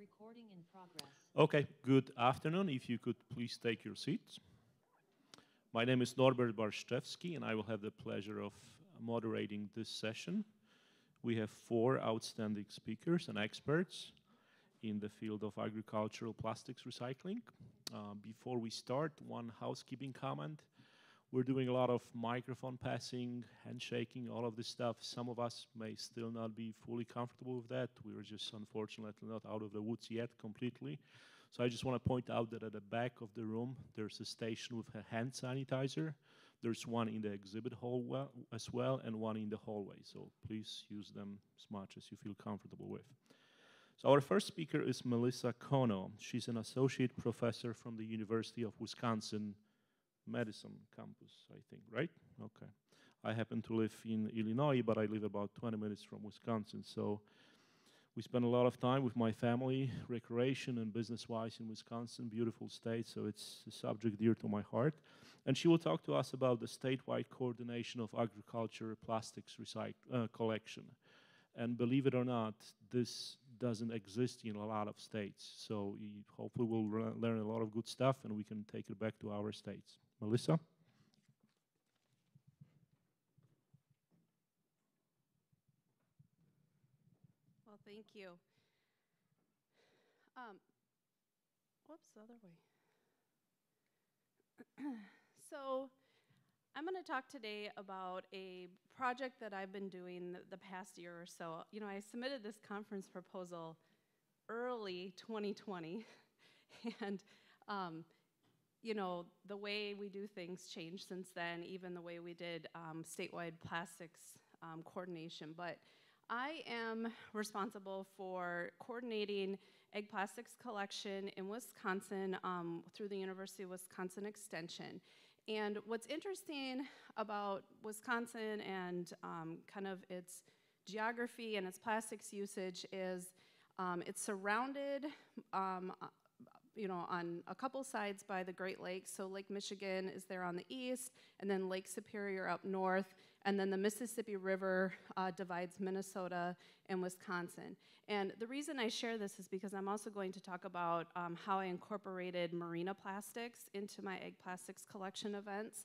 Recording in progress. Okay, good afternoon. If you could please take your seats. My name is Norbert Barszczewski, and I will have the pleasure of moderating this session. We have 4 outstanding speakers and experts in the field of agricultural plastics recycling. Before we start, one housekeeping comment. We're doing a lot of microphone passing, handshaking, all of this stuff. Some of us may still not be fully comfortable with that. We're just unfortunately not out of the woods yet completely. So I just want to point out that at the back of the room, there's a station with a hand sanitizer. There's one in the exhibit hall as well, and one in the hallway. So please use them as much as you feel comfortable with. So our first speaker is Melissa Kono. She's an associate professor from the University of Wisconsin Madison campus, I think, right? Okay. I happen to live in Illinois, but I live about 20 minutes from Wisconsin. So we spend a lot of time with my family, recreation and business-wise in Wisconsin, beautiful state, so it's a subject dear to my heart. And she will talk to us about the statewide coordination of agriculture plastics collection. And believe it or not, this doesn't exist in a lot of states. So hopefully we'll learn a lot of good stuff and we can take it back to our states. Melissa? Well, thank you. Whoops, the other way. So I'm going to talk today about a project that I've been doing the past year or so. You know, I submitted this conference proposal early 2020, and you know, the way we do things changed since then, even the way we did statewide plastics coordination. But I am responsible for coordinating egg plastics collection in Wisconsin through the University of Wisconsin Extension. And what's interesting about Wisconsin and kind of its geography and its plastics usage is it's surrounded you know, on a couple sides by the Great Lakes. So Lake Michigan is there on the east, and then Lake Superior up north, and then the Mississippi River divides Minnesota and Wisconsin. And the reason I share this is because I'm also going to talk about how I incorporated marina plastics into my egg plastics collection events.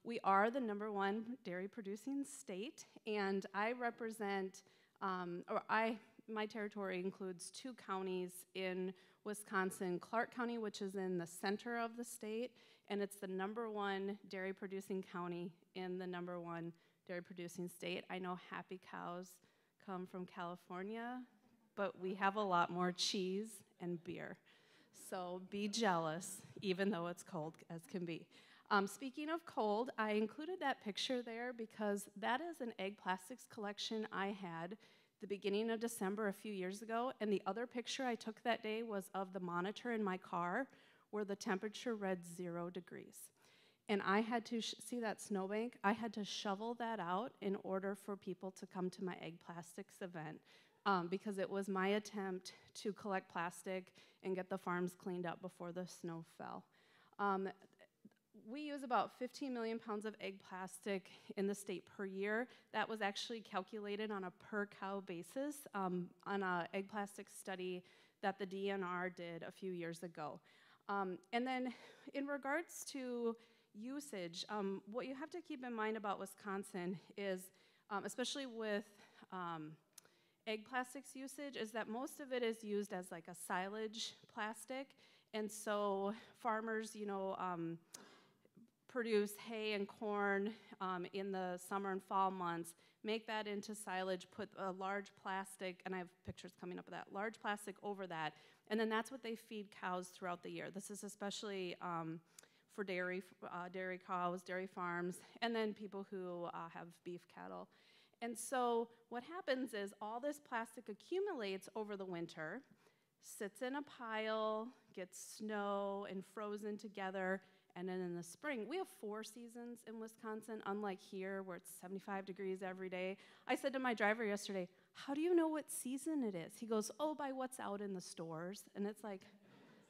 We are the #1 dairy producing state, and I represent, my territory includes 2 counties in Wisconsin, Clark County, which is in the center of the state, and it's the #1 dairy producing county in the #1 dairy producing state. I know happy cows come from California, but we have a lot more cheese and beer. So be jealous, even though it's cold as can be. Speaking of cold, I included that picture there because that is an egg plastics collection I had the beginning of December a few years ago, and the other picture I took that day was of the monitor in my car where the temperature read 0 degrees. And I had to, see that snowbank? I had to shovel that out in order for people to come to my egg plastics event because it was my attempt to collect plastic and get the farms cleaned up before the snow fell. We use about 15 million pounds of egg plastic in the state per year. That was actually calculated on a per cow basis on an egg plastic study that the DNR did a few years ago. And then in regards to usage, what you have to keep in mind about Wisconsin is, especially with egg plastics usage, is that most of it is used as like a silage plastic. And so farmers, you know, produce hay and corn in the summer and fall months, make that into silage, put a large plastic, and I have pictures coming up of that, large plastic over that, and then that's what they feed cows throughout the year. This is especially for dairy cows, dairy farms, and then people who have beef cattle. And so what happens is all this plastic accumulates over the winter, sits in a pile, gets snow and frozen together, and then in the spring, we have 4 seasons in Wisconsin, unlike here where it's 75 degrees every day. I said to my driver yesterday, how do you know what season it is? He goes, oh, by what's out in the stores. And it's like,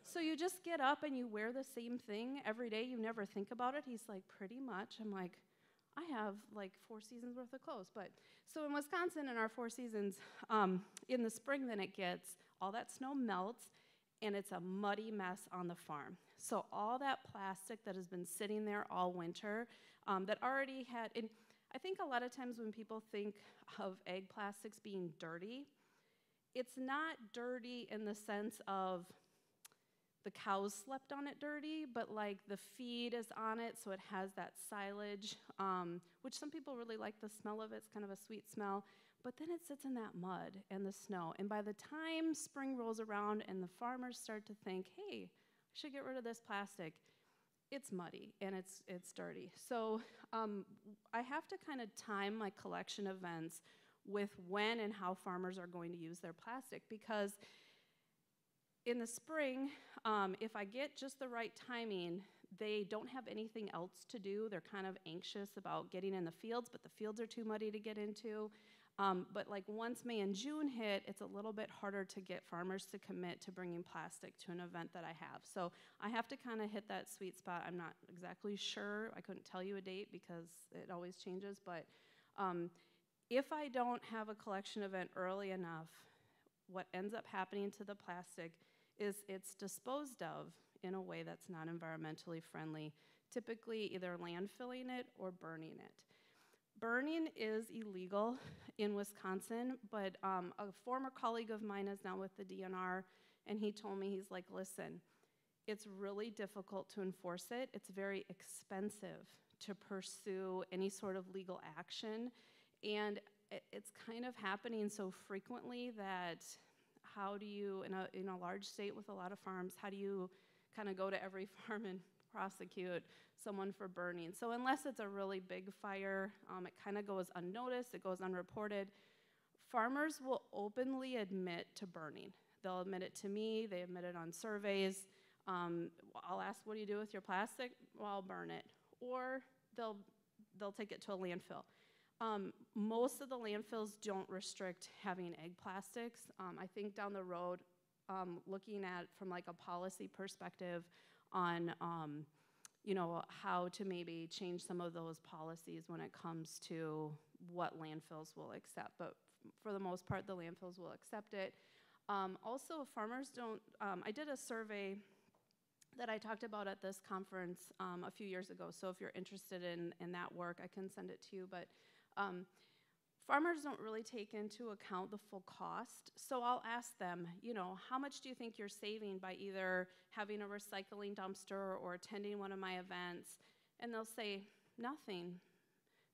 so you just get up and you wear the same thing every day? You never think about it? He's like, pretty much. I'm like, I have like 4 seasons worth of clothes. But so in Wisconsin, in our 4 seasons, in the spring, then it gets all that snow melts, and it's a muddy mess on the farm. So all that plastic that has been sitting there all winter, that already had, and I think a lot of times when people think of egg plastics being dirty, it's not dirty in the sense of the cows slept on it dirty, but like the feed is on it, so it has that silage, which some people really like the smell of it. It's kind of a sweet smell. But then it sits in that mud and the snow. And by the time spring rolls around and the farmers start to think, hey, I should get rid of this plastic, it's muddy and it's dirty. So I have to kind of time my collection events with when and how farmers are going to use their plastic, because in the spring, if I get just the right timing, they don't have anything else to do. They're kind of anxious about getting in the fields, but the fields are too muddy to get into. But like once May and June hit, it's a little bit harder to get farmers to commit to bringing plastic to an event that I have. So I have to kind of hit that sweet spot. I'm not exactly sure. I couldn't tell you a date because it always changes. But if I don't have a collection event early enough, what ends up happening to the plastic is it's disposed of in a way that's not environmentally friendly, typically either landfilling it or burning it. Burning is illegal in Wisconsin, but a former colleague of mine is now with the DNR, and he told me, he's like, listen, it's really difficult to enforce it. It's very expensive to pursue any sort of legal action, and it's kind of happening so frequently that how do you, in a large state with a lot of farms, how do you kind of go to every farm and prosecute someone for burning? So unless it's a really big fire, it kind of goes unnoticed, it goes unreported. Farmers will openly admit to burning. They'll admit it to me, they admit it on surveys. I'll ask, what do you do with your plastic? Well, I'll burn it. Or they'll take it to a landfill. Most of the landfills don't restrict having egg plastics. I think down the road, looking at from like a policy perspective on how to maybe change some of those policies when it comes to what landfills will accept. But for the most part, the landfills will accept it. Also, farmers don't, I did a survey that I talked about at this conference a few years ago. So if you're interested in that work, I can send it to you. But farmers don't really take into account the full cost. So I'll ask them, how much do you think you're saving by either having a recycling dumpster or attending one of my events? And they'll say, nothing,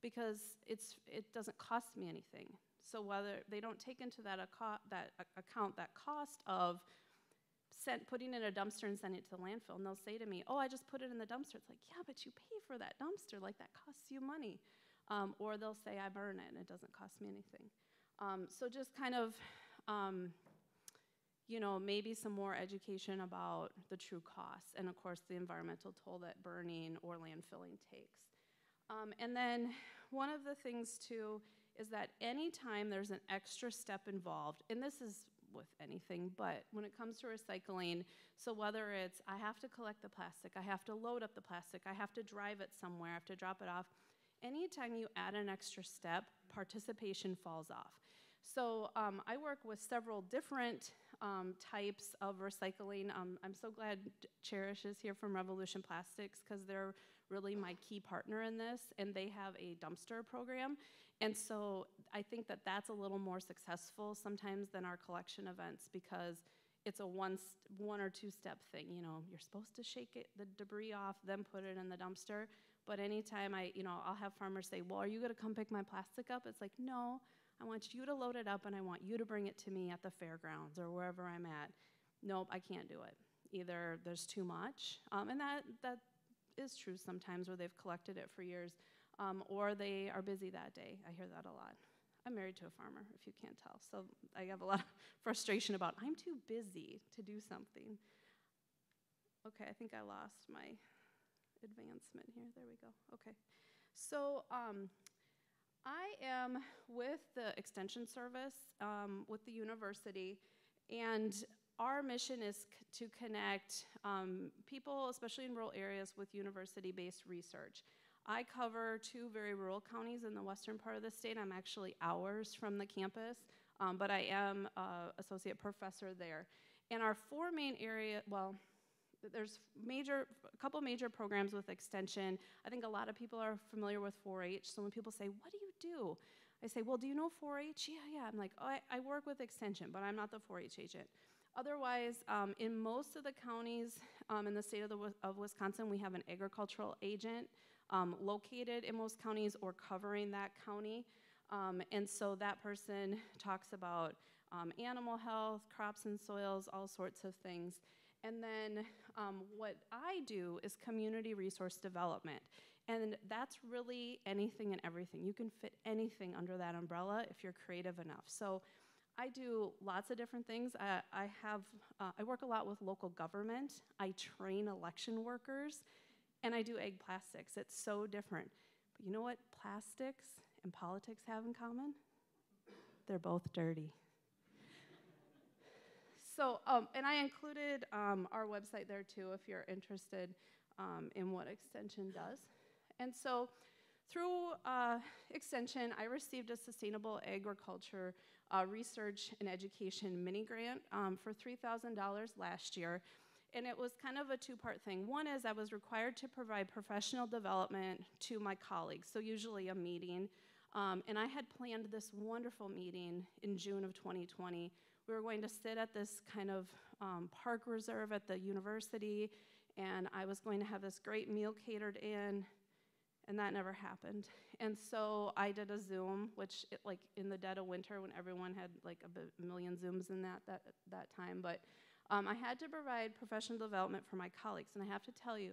because it doesn't cost me anything. So whether they don't take into that account that cost of putting in a dumpster and sending it to the landfill, and they'll say to me, oh, I just put it in the dumpster. It's like, yeah, but you pay for that dumpster, like that costs you money. Or they'll say, I burn it and it doesn't cost me anything. So just kind of, maybe some more education about the true costs and of course the environmental toll that burning or landfilling takes. And then one of the things too is that anytime there's an extra step involved, and this is with anything, but when it comes to recycling, so whether it's I have to collect the plastic, I have to load up the plastic, I have to drive it somewhere, I have to drop it off, anytime you add an extra step, participation falls off. So I work with several different types of recycling. I'm so glad Cherish is here from Revolution Plastics because they're really my key partner in this, and they have a dumpster program. And so I think that that's a little more successful sometimes than our collection events because it's a one or two step thing. You're supposed to shake the debris off, then put it in the dumpster. But anytime I'll have farmers say, well, are you gonna come pick my plastic up? It's like, no, I want you to load it up and I want you to bring it to me at the fairgrounds or wherever I'm at. Nope, I can't do it. Either there's too much, and that is true sometimes where they've collected it for years, or they are busy that day. I hear that a lot. I'm married to a farmer, if you can't tell, so I have a lot of frustration about I'm too busy to do something. Okay, I think I lost my advancement here. There we go. Okay. So I am with the Extension Service with the university, and our mission is to connect people, especially in rural areas, with university-based research. I cover 2 very rural counties in the western part of the state. I'm actually hours from the campus. but I am associate professor there. And our four main area, well, there's a couple major programs with extension. I think a lot of people are familiar with 4-H. So when people say, what do you do? I say, well, do you know 4-H? Yeah. I'm like, oh, I work with extension, but I'm not the 4-H agent. Otherwise, in most of the counties in the state of Wisconsin, we have an agricultural agent located in most counties or covering that county. And so that person talks about animal health, crops and soils, all sorts of things. And then what I do is community resource development. And that's really anything and everything. You can fit anything under that umbrella if you're creative enough. So I do lots of different things. I work a lot with local government. I train election workers, and I do egg plastics. It's so different. But you know what plastics and politics have in common? They're both dirty. So, and I included our website there too if you're interested in what Extension does. And so through Extension, I received a Sustainable Agriculture Research and Education mini grant for $3,000 last year. And it was kind of a two-part thing. One is I was required to provide professional development to my colleagues, so usually a meeting. And I had planned this wonderful meeting in June of 2020. We were going to sit at this kind of park reserve at the university, and I was going to have this great meal catered in, and that never happened. And so I did a Zoom, which like in the dead of winter when everyone had like a million Zooms in that time, but I had to provide professional development for my colleagues, and I have to tell you,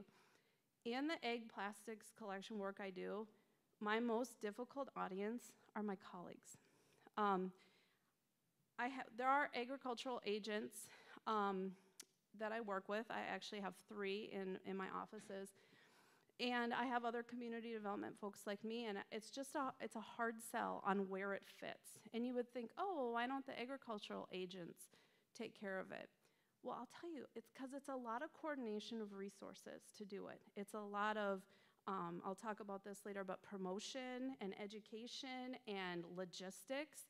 in the egg plastics collection work I do, my most difficult audience are my colleagues. There are agricultural agents that I work with. I actually have 3 in my offices. And I have other community development folks like me, and it's a hard sell on where it fits. And you would think, oh, why don't the agricultural agents take care of it? Well, I'll tell you, it's because it's a lot of coordination of resources to do it. It's a lot of, I'll talk about this later, but promotion and education and logistics.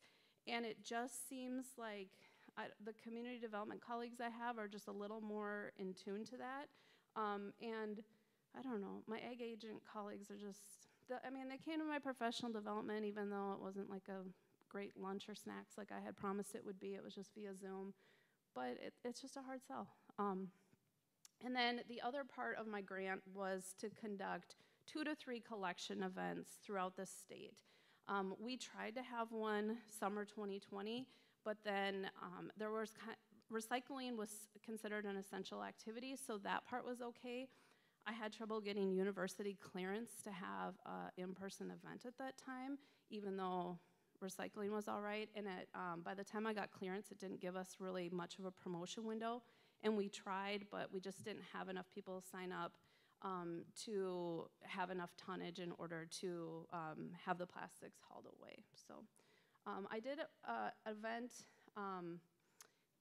And it just seems like the community development colleagues I have are just a little more in tune to that. And I don't know, my egg agent colleagues are just, they came to my professional development even though it wasn't like a great lunch or snacks like I had promised it would be. It was just via Zoom. But it's just a hard sell. And then the other part of my grant was to conduct 2 to 3 collection events throughout the state. We tried to have one summer 2020, but then recycling was considered an essential activity, so that part was okay. I had trouble getting university clearance to have an in-person event at that time, even though recycling was all right. And by the time I got clearance, it didn't give us really much of a promotion window. And we tried, but we just didn't have enough people sign up to have enough tonnage in order to have the plastics hauled away. So I did an event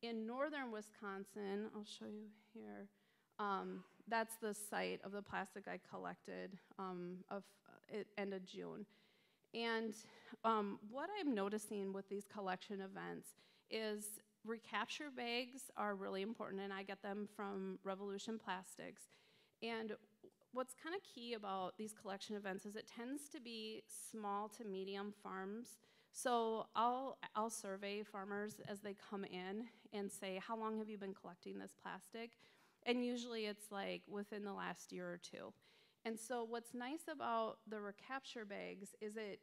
in northern Wisconsin. I'll show you here. That's the site of the plastic I collected end of June. And what I'm noticing with these collection events is recapture bags are really important, and I get them from Revolution Plastics. And what's kind of key about these collection events is it tends to be small to medium farms. So I'll survey farmers as they come in and say, how long have you been collecting this plastic? And usually it's like within the last year or 2. And so what's nice about the recapture bags is it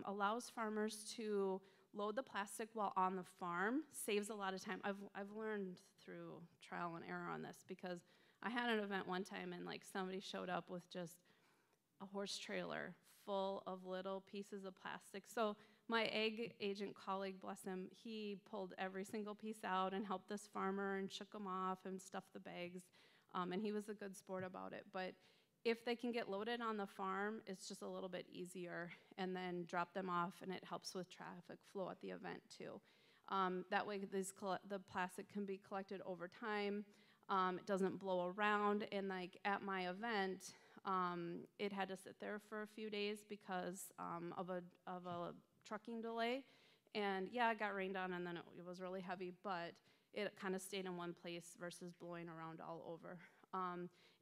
allows farmers to load the plastic while on the farm, saves a lot of time. I've learned through trial and error on this because I had an event one time and like somebody showed up with just a horse trailer full of little pieces of plastic. So my egg agent colleague, bless him, he pulled every single piece out and helped this farmer and shook them off and stuffed the bags. And he was a good sport about it. But if they can get loaded on the farm, it's just a little bit easier, and then drop them off, and it helps with traffic flow at the event too. That way the plastic can be collected over time. It doesn't blow around, and like at my event, it had to sit there for a few days because of a trucking delay, And yeah, it got rained on, and then it was really heavy, but it kind of stayed in one place versus blowing around all over.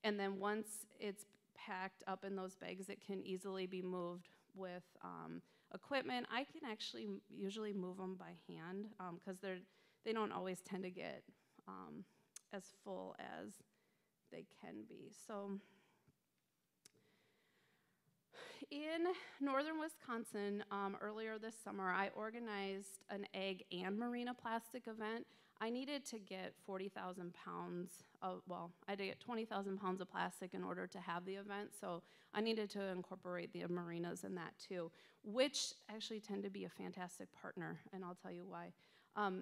And then once it's packed up in those bags, it can easily be moved with equipment. I can actually usually move them by hand because they don't always tend to get as full as they can be. So in northern Wisconsin, earlier this summer, I organized an egg and marina plastic event. I needed to get 40,000 pounds of, well, I had to get 20,000 pounds of plastic in order to have the event, so I needed to incorporate the marinas in that too, which actually tend to be a fantastic partner, and I'll tell you why.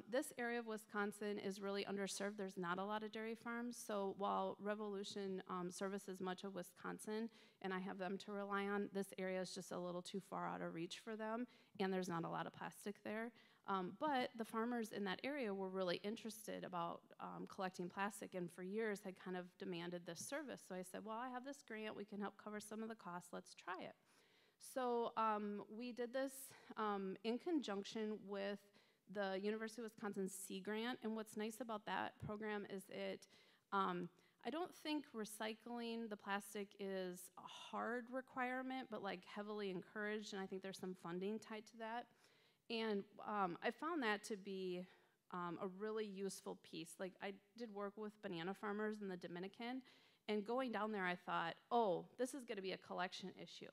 This area of Wisconsin is really underserved. There's not a lot of dairy farms, so while Revolution services much of Wisconsin, and I have them to rely on, this area is just a little too far out of reach for them, and there's not a lot of plastic there. But the farmers in that area were really interested about collecting plastic, and for years had kind of demanded this service. So I said, well, I have this grant, we can help cover some of the costs, let's try it. So we did this in conjunction with the University of Wisconsin Sea Grant, and what's nice about that program is I don't think recycling the plastic is a hard requirement, but like heavily encouraged, and I think there's some funding tied to that. And I found that to be a really useful piece. Like I did work with banana farmers in the Dominican, and going down there I thought, oh, this is gonna be a collection issue.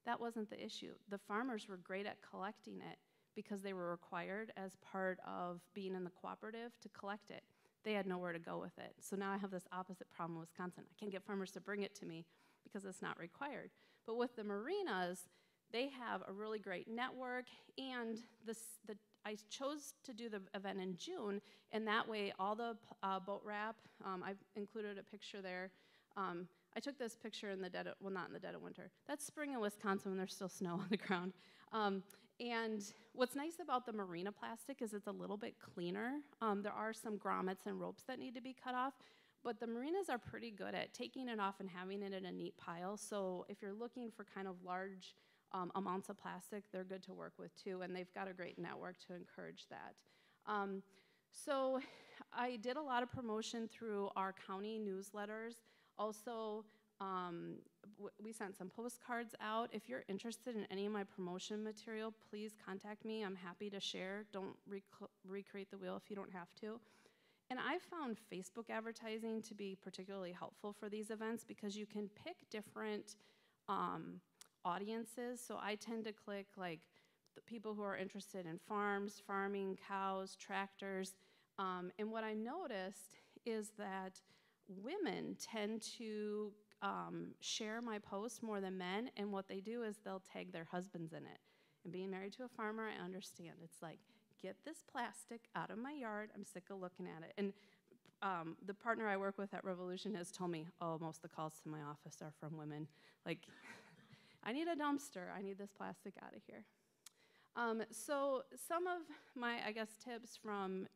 That wasn't the issue. The farmers were great at collecting it because they were required as part of being in the cooperative to collect it. They had nowhere to go with it. So now I have this opposite problem in Wisconsin. I can't get farmers to bring it to me because it's not required. But with the marinas, they have a really great network, and I chose to do the event in June, and that way all the boat wrap, I've included a picture there. I took this picture in the dead, well, not in the dead of winter. That's spring in Wisconsin when there's still snow on the ground. And what's nice about the marina plastic is it's a little bit cleaner. There are some grommets and ropes that need to be cut off, but the marinas are pretty good at taking it off and having it in a neat pile. So if you're looking for kind of large amounts of plastic, they're good to work with too, and they've got a great network to encourage that. So I did a lot of promotion through our county newsletters. Also, we sent some postcards out. If you're interested in any of my promotion material, please contact me. I'm happy to share. Don't recreate the wheel if you don't have to. And I found Facebook advertising to be particularly helpful for these events because you can pick different audiences. So I tend to click like the people who are interested in farms, farming, cows, tractors. And what I noticed is that women tend to share my posts more than men, and what they do is they'll tag their husbands in it. And being married to a farmer, I understand. It's like, get this plastic out of my yard. I'm sick of looking at it. And the partner I work with at Revolution has told me, oh, most of the calls to my office are from women. Like, I need a dumpster. I need this plastic out of here. So some of my, I guess, tips from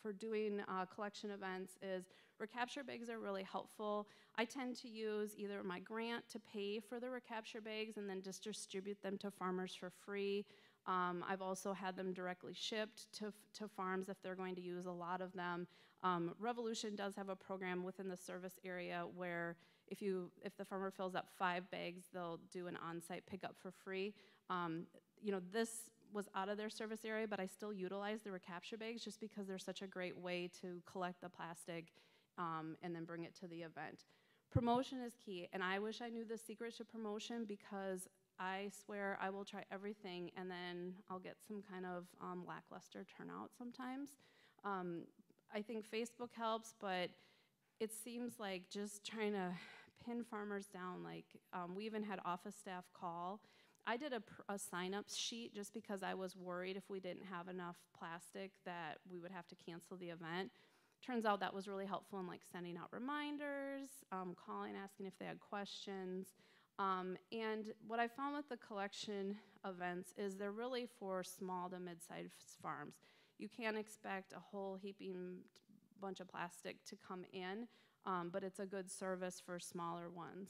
for doing collection events is recapture bags are really helpful. I tend to use either my grant to pay for the recapture bags and then just distribute them to farmers for free. I've also had them directly shipped to farms if they're going to use a lot of them. Revolution does have a program within the service area where if the farmer fills up 5 bags, they'll do an on-site pickup for free. You know, this was out of their service area, but I still utilize the recapture bags just because they're such a great way to collect the plastic and then bring it to the event. Promotion is key, and I wish I knew the secret to promotion because I swear I will try everything and then I'll get some kind of lackluster turnout sometimes. I think Facebook helps, but it seems like just trying to pin farmers down, like we even had office staff call. I did a sign-up sheet just because I was worried if we didn't have enough plastic that we would have to cancel the event. Turns out that was really helpful in like sending out reminders, calling, asking if they had questions. And what I found with the collection events is they're really for small to mid-sized farms. You can't expect a whole heaping bunch of plastic to come in, but it's a good service for smaller ones.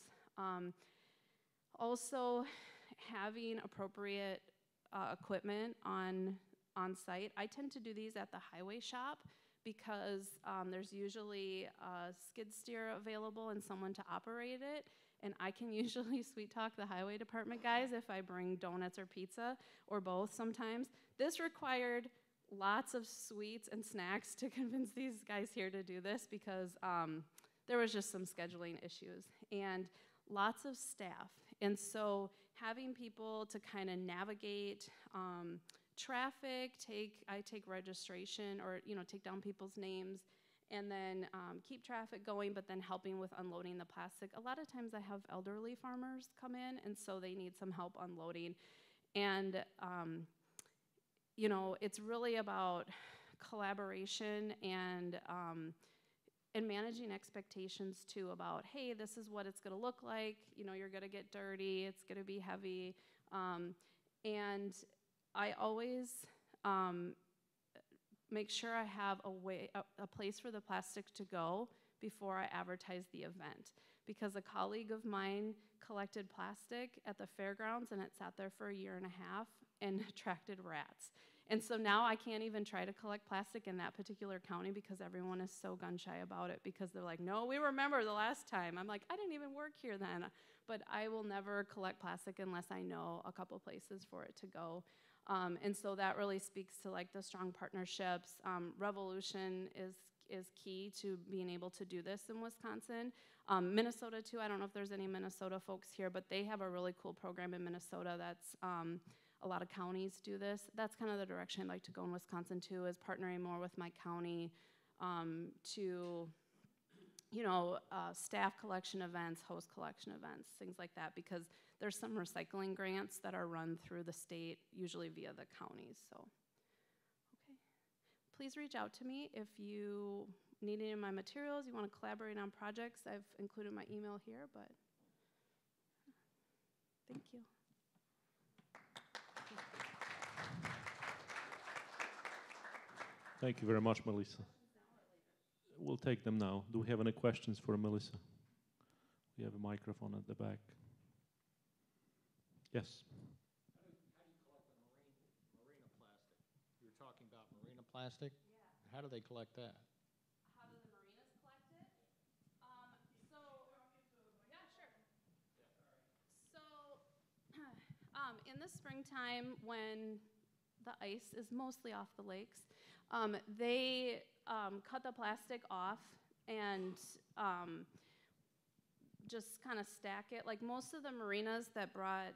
Also, having appropriate equipment on site. I tend to do these at the highway shop because there's usually a skid steer available and someone to operate it. And I can usually sweet talk the highway department guys if I bring donuts or pizza, or both sometimes. This required lots of sweets and snacks to convince these guys here to do this because there was just some scheduling issues and lots of staff. And so having people to kind of navigate traffic, I take registration, or take down people's names, and then keep traffic going, but then helping with unloading the plastic. A lot of times I have elderly farmers come in, and so they need some help unloading. And it's really about collaboration and managing expectations too about, hey, this is what it's gonna look like. You're gonna get dirty, it's gonna be heavy. And I always make sure I have a place for the plastic to go before I advertise the event. Because a colleague of mine collected plastic at the fairgrounds and it sat there for 1.5 years and attracted rats. And so now I can't even try to collect plastic in that particular county because everyone is so gun shy about it, because they're like, no, we remember the last time. I'm like, I didn't even work here then. But I will never collect plastic unless I know a couple places for it to go. And so that really speaks to like the strong partnerships. Revolution is key to being able to do this in Wisconsin. Minnesota too, I don't know if there's any Minnesota folks here, but they have a really cool program in Minnesota that's, a lot of counties do this. That's kind of the direction I'd like to go in Wisconsin too, is partnering more with my county to, staff collection events, host collection events, things like that, because there's some recycling grants that are run through the state, usually via the counties, so. Okay. Please reach out to me if you need any of my materials, you want to collaborate on projects. I've included my email here, but thank you. Thank you very much, Melissa. We'll take them now. Do we have any questions for Melissa? We have a microphone at the back. Yes. How do you collect the marina plastic? You were talking about marina plastic? Yeah. How do they collect that? How do the marinas collect it? Yeah, sure. So, in the springtime, when the ice is mostly off the lakes, they cut the plastic off and just kind of stack it. Like most of the marinas that brought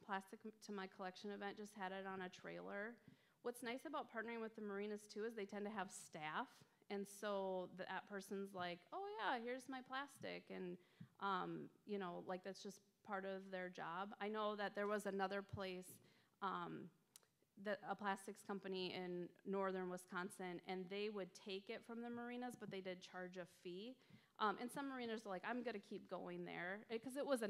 plastic to my collection event just had it on a trailer. What's nice about partnering with the marinas too is they tend to have staff, and so that person's like, oh yeah, here's my plastic, and like that's just part of their job. I know that there was another place, that a plastics company in northern Wisconsin, and they would take it from the marinas, but they did charge a fee. And some marinas are like, I'm gonna keep going there, because it was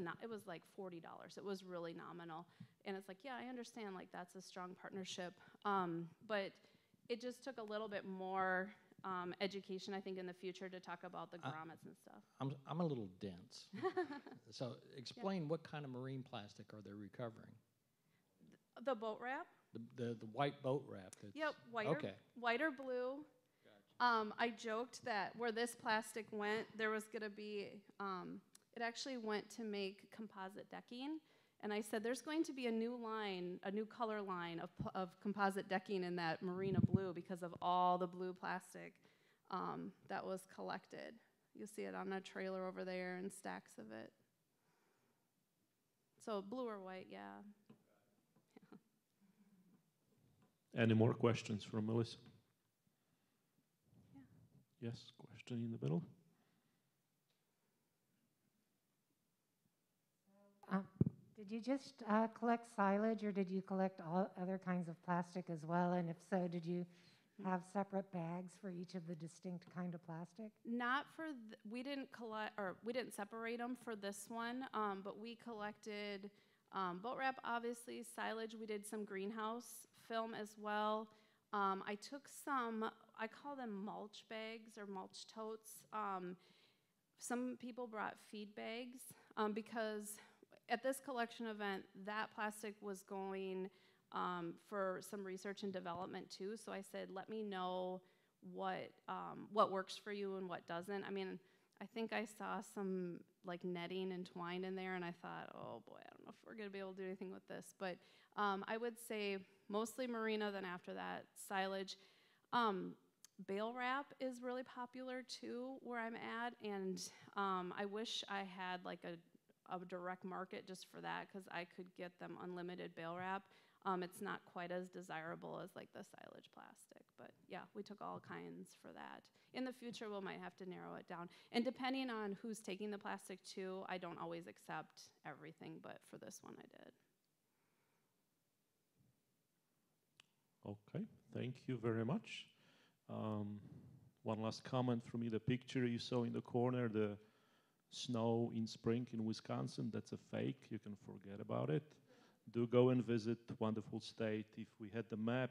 like $40. It was really nominal, and it's like, yeah, I understand, like that's a strong partnership, but it just took a little bit more education, I think, in the future to talk about the grommets and stuff. I'm a little dense, so explain what kind of marine plastic are they recovering? The boat wrap. The white boat wrap. Yep, white or blue. Gotcha. I joked that where this plastic went, there was going to be, it actually went to make composite decking. And I said, there's going to be a new line, a new color line of composite decking in that marina blue because of all the blue plastic that was collected. You'll see it on a trailer over there and stacks of it. So blue or white, yeah. Any more questions from Melissa? Yeah. Yes, question in the middle. Did you just collect silage, or did you collect all other kinds of plastic as well? And if so, did you have separate bags for each of the distinct kind of plastic? Not for, we didn't separate them for this one, but we collected boat wrap, obviously, silage. We did some greenhouse film as well. I took some, I call them mulch bags or mulch totes. Some people brought feed bags because at this collection event, that plastic was going for some research and development too. So I said, let me know what works for you and what doesn't. I mean, I think I saw some like netting and twine in there, and I thought, oh boy, I don't know if we're gonna be able to do anything with this. But I would say mostly merino, then after that, silage. Bale wrap is really popular too where I'm at, and I wish I had like a direct market just for that, because I could get them unlimited bale wrap. It's not quite as desirable as like the silage plastic, but yeah, we took all kinds for that. In the future, we might have to narrow it down. And depending on who's taking the plastic too, I don't always accept everything, but for this one I did. Okay, thank you very much. One last comment from me. The picture you saw in the corner, the snow in spring in Wisconsin, that's a fake. You can forget about it. Do go and visit wonderful state. If we had the map,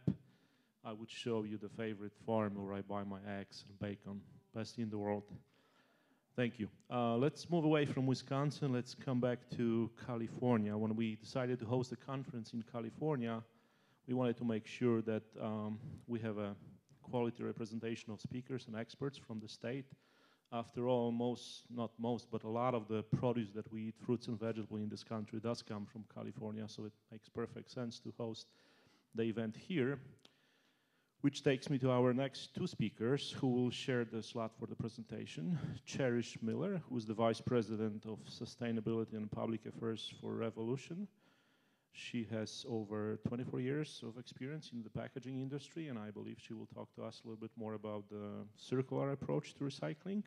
I would show you the favorite farm where I buy my eggs and bacon. Best in the world. Thank you. Let's move away from Wisconsin. Let's come back to California. When we decided to host a conference in California, we wanted to make sure that we have a quality representation of speakers and experts from the state. After all, not most, but a lot of the produce that we eat, fruits and vegetables in this country, does come from California, so it makes perfect sense to host the event here. Which takes me to our next two speakers who will share the slot for the presentation. Cherish Miller, who is the Vice President of Sustainability and Public Affairs for Revolution. She has over 24 years of experience in the packaging industry, and I believe she will talk to us a little bit more about the circular approach to recycling.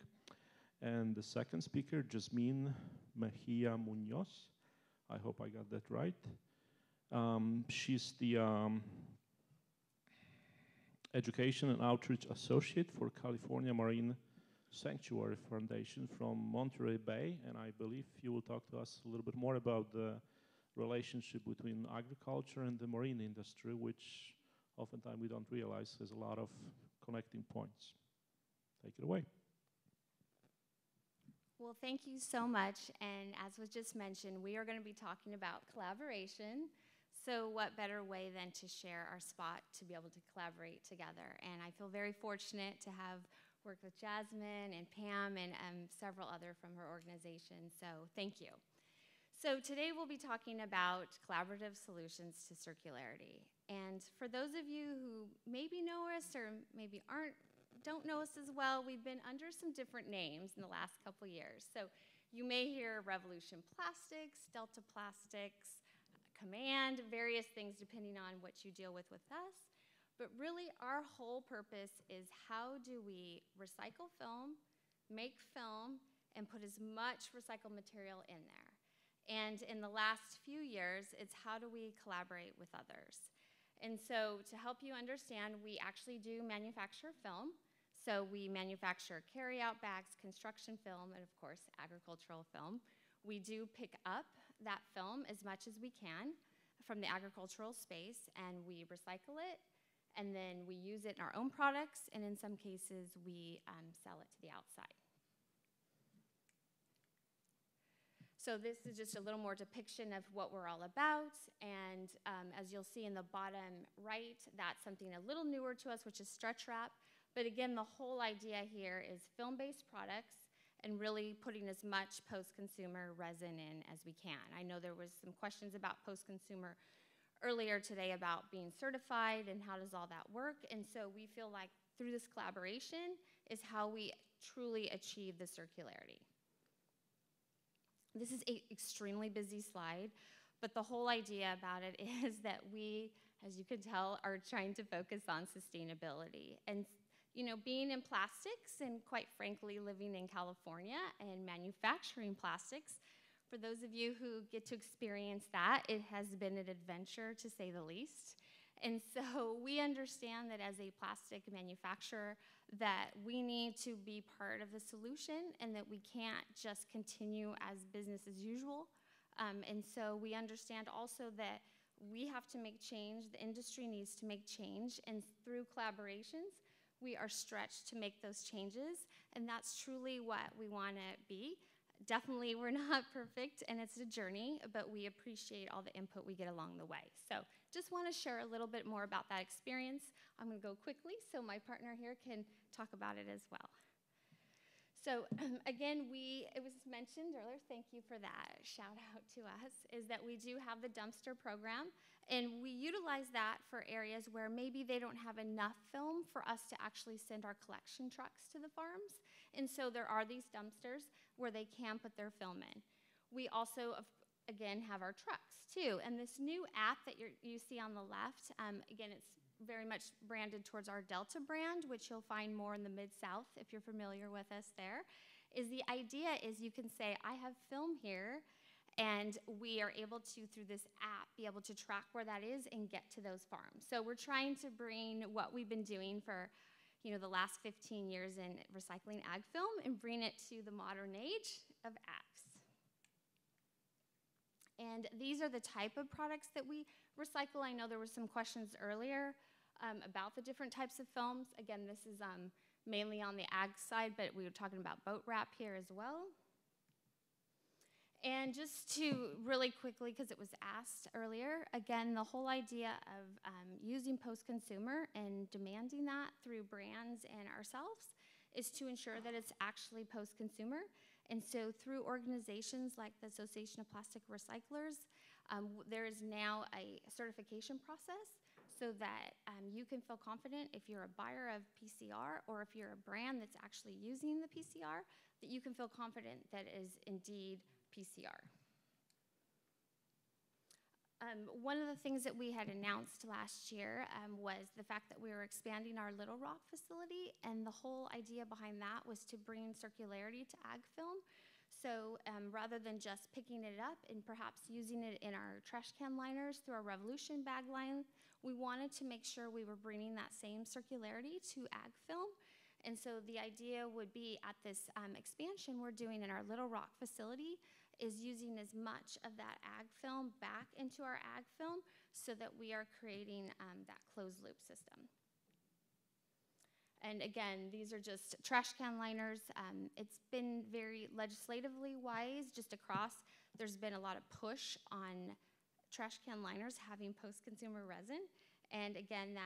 And the second speaker, Jazmine Mejia-Muñoz. I hope I got that right. She's the Education and Outreach Associate for California Marine Sanctuary Foundation from Monterey Bay, and I believe you will talk to us a little bit more about the relationship between agriculture and the marine industry, which oftentimes we don't realize has a lot of connecting points. Take it away. Well, thank you so much. And as was just mentioned, we are going to be talking about collaboration. So what better way than to share our spot to be able to collaborate together? And I feel very fortunate to have worked with Jazmine and Pam and several other from her organization. So thank you. So today we'll be talking about collaborative solutions to circularity. And for those of you who maybe know us or maybe don't know us as well, we've been under some different names in the last couple years. So you may hear Revolution Plastics, Delta Plastics, Command, various things depending on what you deal with us. But really our whole purpose is how do we recycle film, make film, and put as much recycled material in there. And in the last few years, it's how do we collaborate with others. And so to help you understand, we actually do manufacture film. So we manufacture carry-out bags, construction film, and of course, agricultural film. We do pick up that film as much as we can from the agricultural space, and we recycle it, and then we use it in our own products, and in some cases, we sell it to the outside. So this is just a little more depiction of what we're all about, and as you'll see in the bottom right, that's something a little newer to us, which is stretch wrap. But again, the whole idea here is film-based products and really putting as much post-consumer resin in as we can. I know there was some questions about post-consumer earlier today about being certified and how does all that work, and so we feel like through this collaboration is how we truly achieve the circularity. This is an extremely busy slide, but the whole idea about it is that we, as you can tell, are trying to focus on sustainability. And you know, being in plastics and quite frankly living in California and manufacturing plastics, for those of you who get to experience that, it has been an adventure to say the least. And so we understand that as a plastic manufacturer that we need to be part of the solution and that we can't just continue as business as usual. And so we understand also that we have to make change, the industry needs to make change, and through collaborations, we are stretched to make those changes, and that's truly what we want to be. Definitely, we're not perfect, and it's a journey, but we appreciate all the input we get along the way. So just want to share a little bit more about that experience. I'm going to go quickly so my partner here can talk about it as well. So again, it was mentioned earlier, thank you for that shout out to us, is that we do have the dumpster program, and we utilize that for areas where maybe they don't have enough film for us to actually send our collection trucks to the farms. And so there are these dumpsters where they can put their film in. We also, again, have our trucks too. And this new app that you see on the left, again, it's very much branded towards our Delta brand, which you'll find more in the Mid-South if you're familiar with us there. The idea is you can say, I have film here, and we are able to, through this app, be able to track where that is and get to those farms. So we're trying to bring what we've been doing for the last 15 years in recycling ag film and bring it to the modern age of ags. And these are the type of products that we recycle. I know there were some questions earlier about the different types of films. Again, this is mainly on the ag side, but we were talking about boat wrap here as well. And just to really quickly, because it was asked earlier, again, the whole idea of using post-consumer and demanding that through brands and ourselves is to ensure that it's actually post-consumer. And so through organizations like the Association of Plastic Recyclers, there is now a certification process so that you can feel confident if you're a buyer of PCR or if you're a brand that's actually using the PCR, that you can feel confident that it is indeed PCR. One of the things that we had announced last year was the fact that we were expanding our Little Rock facility, and the whole idea behind that was to bring circularity to ag film. So rather than just picking it up and perhaps using it in our trash can liners through our Revolution bag line, we wanted to make sure we were bringing that same circularity to ag film. And so the idea would be at this expansion we're doing in our Little Rock facility is using as much of that ag film back into our ag film so that we are creating that closed loop system. And again, these are just trash can liners. It's been very legislatively wise just across. There's been a lot of push on trash can liners having post-consumer resin. And again,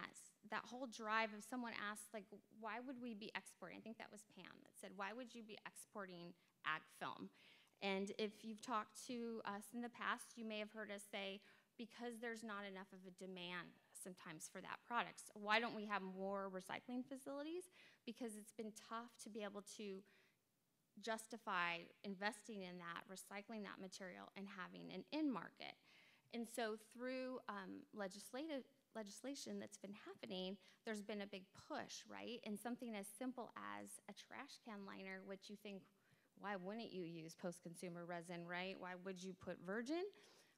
that whole drive of someone asked, like, why would we be exporting? I think that was Pam that said, why would you be exporting ag film? And if you've talked to us in the past, you may have heard us say, because there's not enough of a demand sometimes for that product. So why don't we have more recycling facilities? Because it's been tough to be able to justify investing in that, recycling that material, and having an end market. And so through legislation that's been happening, there's been a big push, right? And something as simple as a trash can liner, which you think, why wouldn't you use post-consumer resin, right? Why would you put virgin?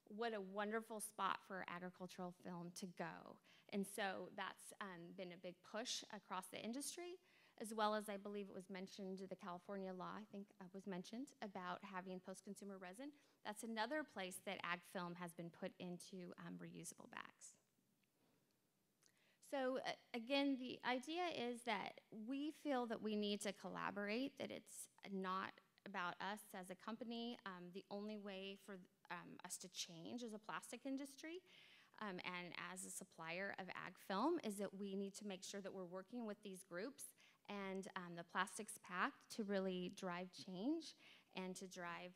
What a wonderful spot for agricultural film to go. And so that's been a big push across the industry, as well as I believe it was mentioned, the California law, I think was mentioned, about having post-consumer resin. That's another place that ag film has been put into reusable bags. So again, the idea is that we feel that we need to collaborate, that it's not about us as a company. The only way for us to change as a plastic industry and as a supplier of ag film is that we need to make sure that we're working with these groups and the Plastics Pact to really drive change and to drive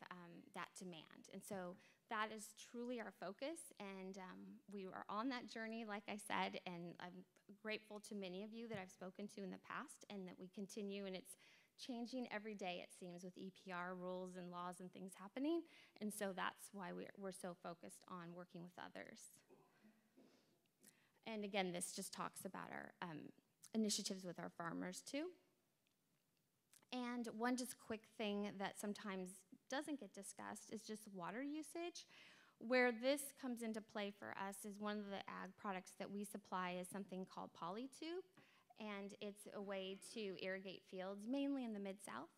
that demand. And so that is truly our focus, and we are on that journey, like I said, and I'm grateful to many of you that I've spoken to in the past, and that we continue, and it's changing every day, it seems, with EPR rules and laws and things happening, and so that's why we're so focused on working with others. And again, this just talks about our initiatives with our farmers too. And one just quick thing that sometimes doesn't get discussed is just water usage. Where this comes into play for us is one of the ag products that we supply is something called Polytube, and it's a way to irrigate fields, mainly in the Mid-South.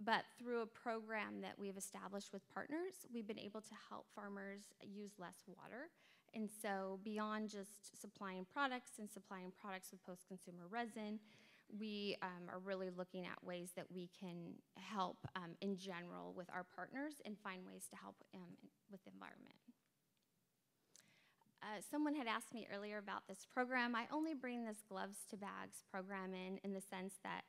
But through a program that we've established with partners, we've been able to help farmers use less water. And so beyond just supplying products and supplying products with post-consumer resin, we are really looking at ways that we can help in general with our partners and find ways to help with the environment. Someone had asked me earlier about this program. I only bring this gloves to bags program in the sense that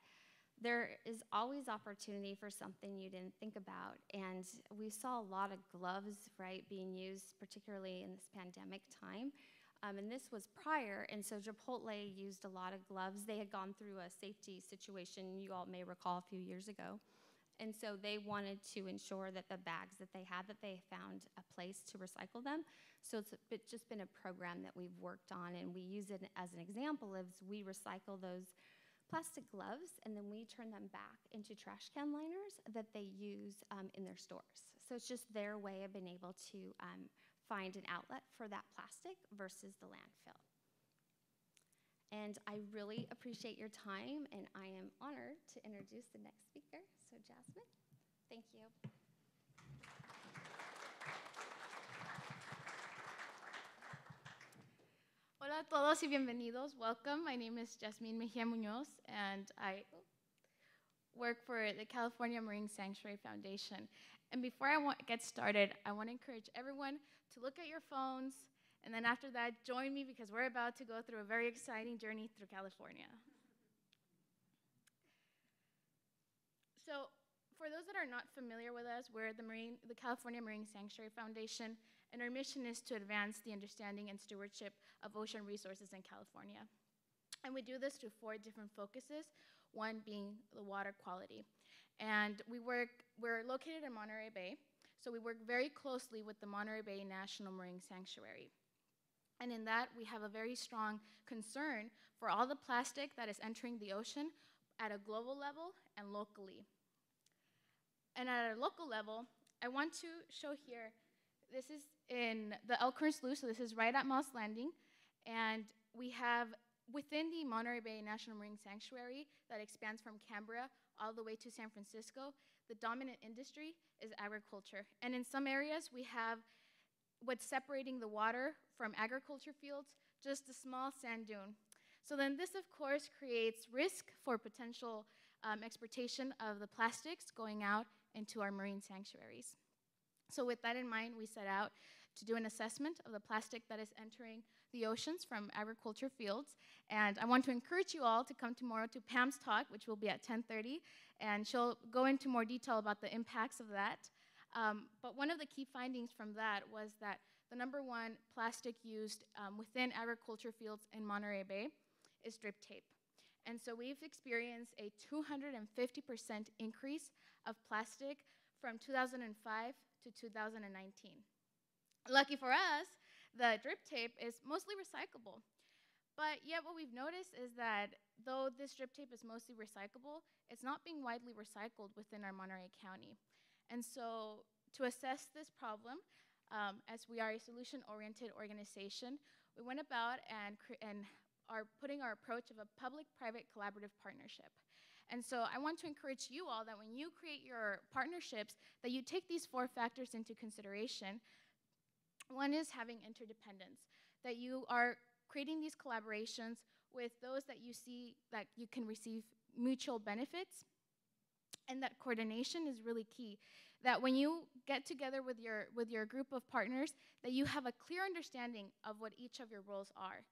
there is always opportunity for something you didn't think about. And we saw a lot of gloves, right, being used, particularly in this pandemic time. And this was prior, and so Chipotle used a lot of gloves. They had gone through a safety situation, you all may recall, a few years ago. And so they wanted to ensure that the bags that they had, that they found a place to recycle them. So it's just been a program that we've worked on, and we use it as an example of we recycle those plastic gloves, and then we turn them back into trash can liners that they use in their stores. So it's just their way of being able to find an outlet for that plastic versus the landfill. And I really appreciate your time, and I am honored to introduce the next speaker. So Jazmine, thank you. Hola a todos y bienvenidos. Welcome. My name is Jazmine Mejia-Muñoz, and I work for the California Marine Sanctuary Foundation. And before I get started, I want to encourage everyone to look at your phones, and then after that, join me because we're about to go through a very exciting journey through California. So, for those that are not familiar with us, we're the California Marine Sanctuary Foundation, and our mission is to advance the understanding and stewardship of ocean resources in California. And we do this through 4 different focuses, one being the water quality. And we're located in Monterey Bay, so we work very closely with the Monterey Bay National Marine Sanctuary. And in that, we have a very strong concern for all the plastic that is entering the ocean at a global level and locally. And at a local level, I want to show here, this is in the Elkhorn Slough, so this is right at Moss Landing, and we have within the Monterey Bay National Marine Sanctuary that expands from Canberra all the way to San Francisco, the dominant industry is agriculture. And in some areas, we have what's separating the water from agriculture fields, just a small sand dune. So then this, of course, creates risk for potential exportation of the plastics going out into our marine sanctuaries. So with that in mind, we set out to do an assessment of the plastic that is entering the oceans from agriculture fields. And I want to encourage you all to come tomorrow to Pam's talk, which will be at 10:30, and she'll go into more detail about the impacts of that. But one of the key findings from that was that the #1 plastic used within agriculture fields in Monterey Bay is drip tape. And so we've experienced a 250% increase of plastic from 2005 to 2019. Lucky for us, the drip tape is mostly recyclable. But yet what we've noticed is that though this drip tape is mostly recyclable, it's not being widely recycled within our Monterey County. And so to assess this problem, as we are a solution-oriented organization, we went about and are putting our approach of a public-private collaborative partnership. And so I want to encourage you all that when you create your partnerships, that you take these 4 factors into consideration. One is having interdependence, that you are creating these collaborations with those that you see that you can receive mutual benefits, and that coordination is really key. That when you get together with your group of partners, that you have a clear understanding of what each of your roles are,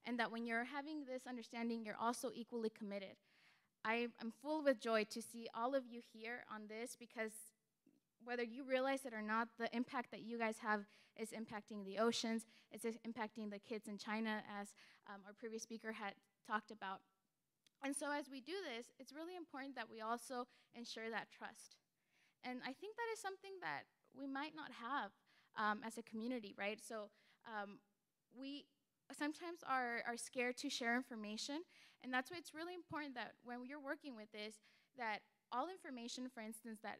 and that when you're having this understanding, you're also equally committed. I'm full with joy to see all of you here on this, because whether you realize it or not, the impact that you guys have is impacting the oceans, it's impacting the kids in China, as our previous speaker had talked about. And so as we do this, it's really important that we also ensure that trust. And I think that is something that we might not have as a community, right? So we sometimes are scared to share information, and that's why it's really important that when you're working with this, that all information, for instance, that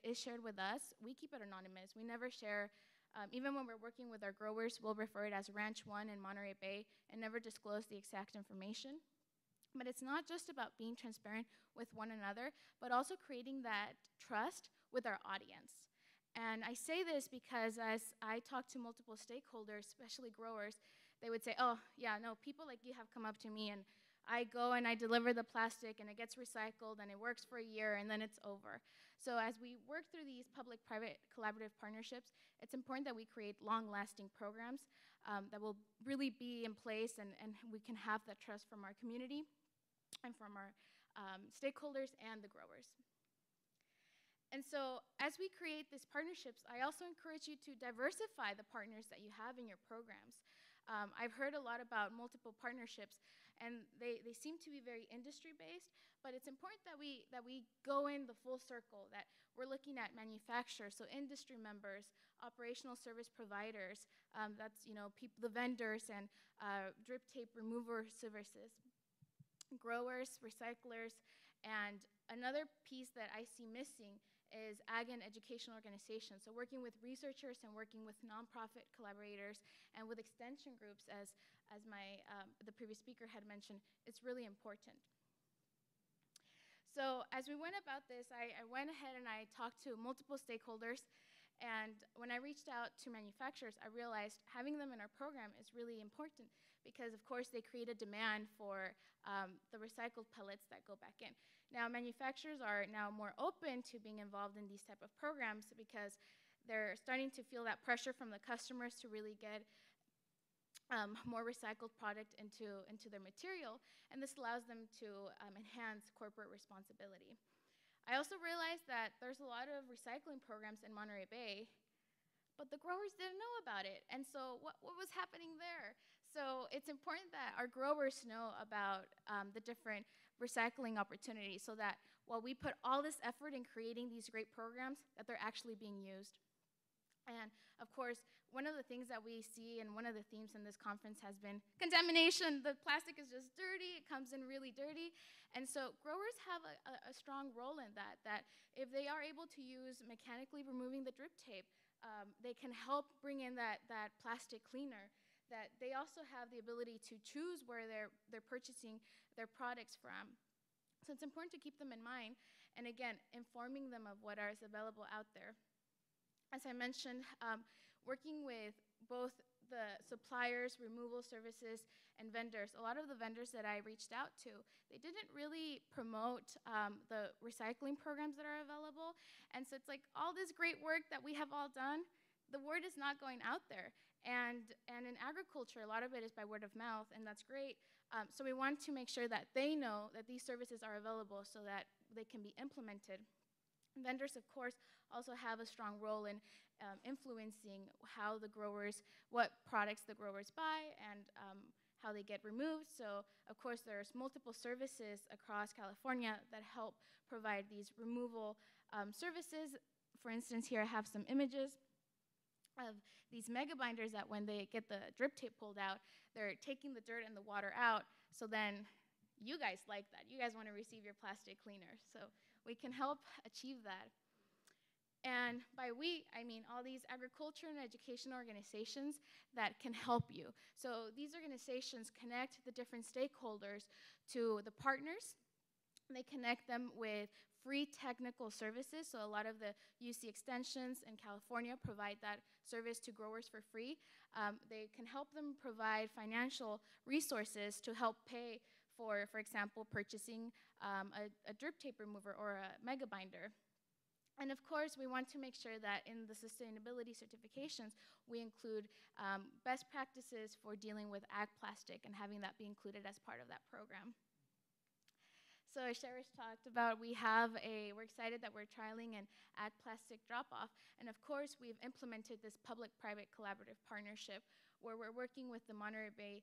is shared with us, we keep it anonymous. We never share, even when we're working with our growers, we'll refer it as Ranch 1 in Monterey Bay and never disclose the exact information. But it's not just about being transparent with one another, but also creating that trust with our audience. And I say this because as I talk to multiple stakeholders, especially growers, they would say, oh, yeah, no, people like you have come up to me, and I go and I deliver the plastic and it gets recycled and it works for a year and then it's over. So as we work through these public-private collaborative partnerships, it's important that we create long-lasting programs that will really be in place and we can have that trust from our community and from our stakeholders and the growers. And so as we create these partnerships, I also encourage you to diversify the partners that you have in your programs. I've heard a lot about multiple partnerships, and they seem to be very industry-based, but it's important that we go in the full circle, that we're looking at manufacturers, so industry members, operational service providers, that's the vendors and drip tape remover services, growers, recyclers, and another piece that I see missing is ag and educational organizations. So working with researchers and working with nonprofit collaborators and with extension groups, as the previous speaker had mentioned, it's really important. So as we went about this, I went ahead and I talked to multiple stakeholders, and when I reached out to manufacturers, I realized having them in our program is really important because, of course, they create a demand for the recycled pellets that go back in. Now, manufacturers are now more open to being involved in these type of programs because they're starting to feel that pressure from the customers to really get more recycled product into their material, and this allows them to enhance corporate responsibility. I also realized that there's a lot of recycling programs in Monterey Bay, but the growers didn't know about it, and so what was happening there? So it's important that our growers know about the different recycling opportunities so that while we put all this effort in creating these great programs, that they're actually being used. And of course, one of the things that we see and one of the themes in this conference has been contamination. The plastic is just dirty, it comes in really dirty. And so growers have a strong role in that if they are able to use mechanically removing the drip tape, they can help bring in that plastic cleaner, that they also have the ability to choose where they're purchasing their products from. So it's important to keep them in mind, and again, informing them of what is available out there. As I mentioned, working with both the suppliers, removal services, and vendors. A lot of the vendors that I reached out to, they didn't really promote the recycling programs that are available, and so it's like all this great work that we have all done, the word is not going out there. And in agriculture, a lot of it is by word of mouth, and that's great. So we want to make sure that they know that these services are available so that they can be implemented. Vendors, of course, also have a strong role in influencing how the growers, what products the growers buy, and how they get removed. So, of course, there's multiple services across California that help provide these removal services. For instance, here I have some images of these mega binders that when they get the drip tape pulled out, they're taking the dirt and the water out, so then you guys like that. You guys want to receive your plastic cleaner, so we can help achieve that. And by we, I mean all these agriculture and education organizations that can help you. So these organizations connect the different stakeholders to the partners. They connect them with free technical services. So a lot of the UC extensions in California provide that service to growers for free. They can help them provide financial resources to help pay for example, purchasing a drip tape remover or a mega binder. And of course, we want to make sure that in the sustainability certifications, we include best practices for dealing with ag plastic and having that be included as part of that program. So as Cherish talked about, we're excited that we're trialing an ag plastic drop-off. And of course, we've implemented this public-private collaborative partnership where we're working with the Monterey Bay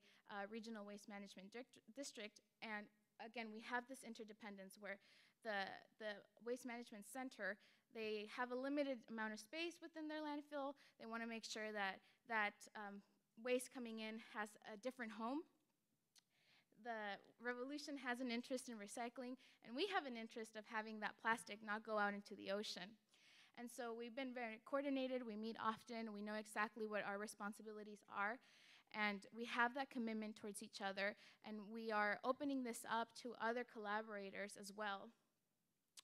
Regional Waste Management District. And again, we have this interdependence where the Waste Management Center, they have a limited amount of space within their landfill. They want to make sure that waste coming in has a different home. The Revolution has an interest in recycling, and we have an interest of having that plastic not go out into the ocean. And so we've been very coordinated. We meet often. We know exactly what our responsibilities are, and we have that commitment towards each other, and we are opening this up to other collaborators as well.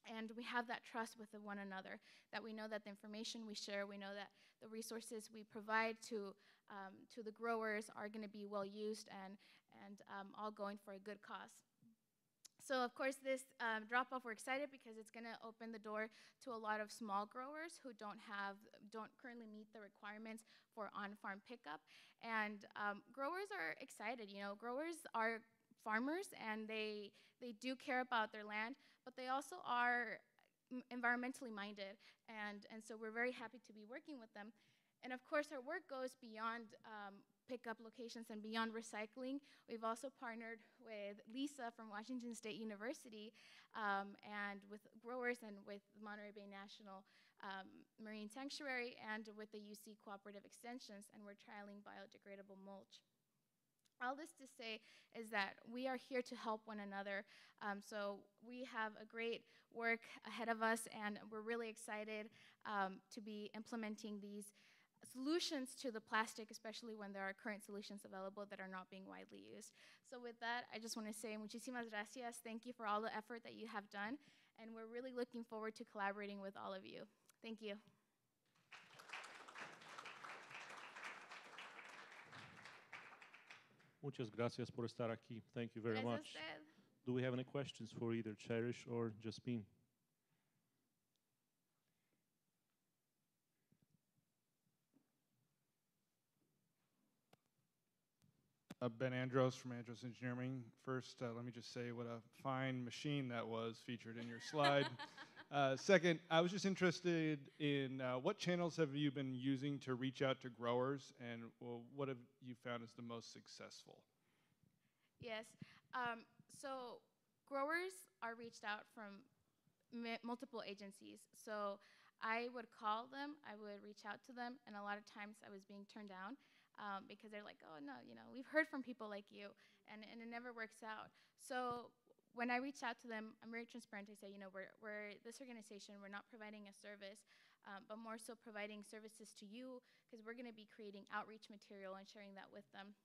And we have that trust with one another, that we know that the information we share, we know that the resources we provide to the growers are going to be well used and all going for a good cause. So of course this drop-off, we're excited because it's going to open the door to a lot of small growers who don't currently meet the requirements for on-farm pickup. And growers are excited. You know, growers are farmers and they do care about their land, but they also are environmentally minded. And so we're very happy to be working with them. And of course our work goes beyond pickup locations and beyond recycling. We've also partnered with Lisa from Washington State University and with growers and with Monterey Bay National Marine Sanctuary and with the UC Cooperative Extensions, and we're trialing biodegradable mulch. All this to say is that we are here to help one another. So we have a great work ahead of us, and we're really excited to be implementing these solutions to the plastic, especially when there are current solutions available that are not being widely used. So with that, I just want to say muchísimas gracias. Thank you for all the effort that you have done, and we're really looking forward to collaborating with all of you. Thank you. Muchas gracias por estar aquí. Thank you very Gracias a much. usted. Do we have any questions for either Cherish or Jazmine? Ben Andros from Andros Engineering. First, let me just say what a fine machine that was featured in your slide. Second, I was just interested in what channels have you been using to reach out to growers, and what have you found as the most successful? Yes. So growers are reached out from multiple agencies. So I would call them, I would reach out to them, and a lot of times I was being turned down because they're like, oh no, you know, we've heard from people like you, and it never works out. So when I reach out to them, I'm very transparent. I say, you know, we're this organization, we're not providing a service, but more so providing services to you, because we're gonna be creating outreach material and sharing that with them.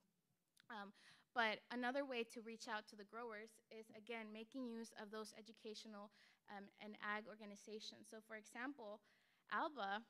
But another way to reach out to the growers is, again, making use of those educational and ag organizations. So for example, ALBA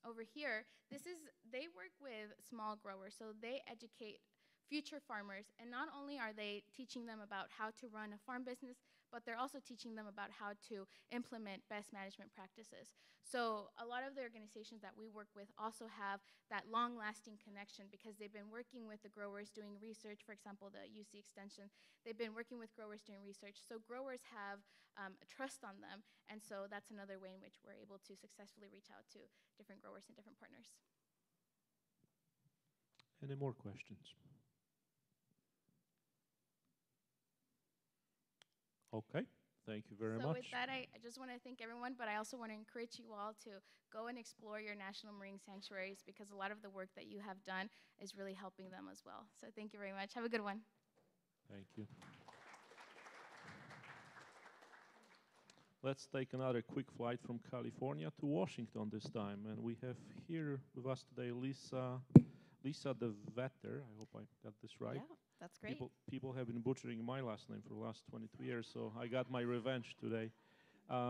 over here, they work with small growers, so they educate future farmers, and not only are they teaching them about how to run a farm business, but they're also teaching them about how to implement best management practices. So a lot of the organizations that we work with also have that long-lasting connection because they've been working with the growers doing research. For example, the UC Extension, they've been working with growers doing research. So growers have trust on them, and so that's another way in which we're able to successfully reach out to different growers and different partners. Any more questions? Okay, thank you very So much. with that, I just want to thank everyone, but I also want to encourage you all to go and explore your national marine sanctuaries, because a lot of the work that you have done is really helping them as well. So thank you very much. Have a good one. Thank you. Let's take another quick flight from California to Washington this time. And we have here with us today Lisa DeVetter. I hope I got this right. Yeah, that's great. People have been butchering my last name for the last 22 years, so I got my revenge today.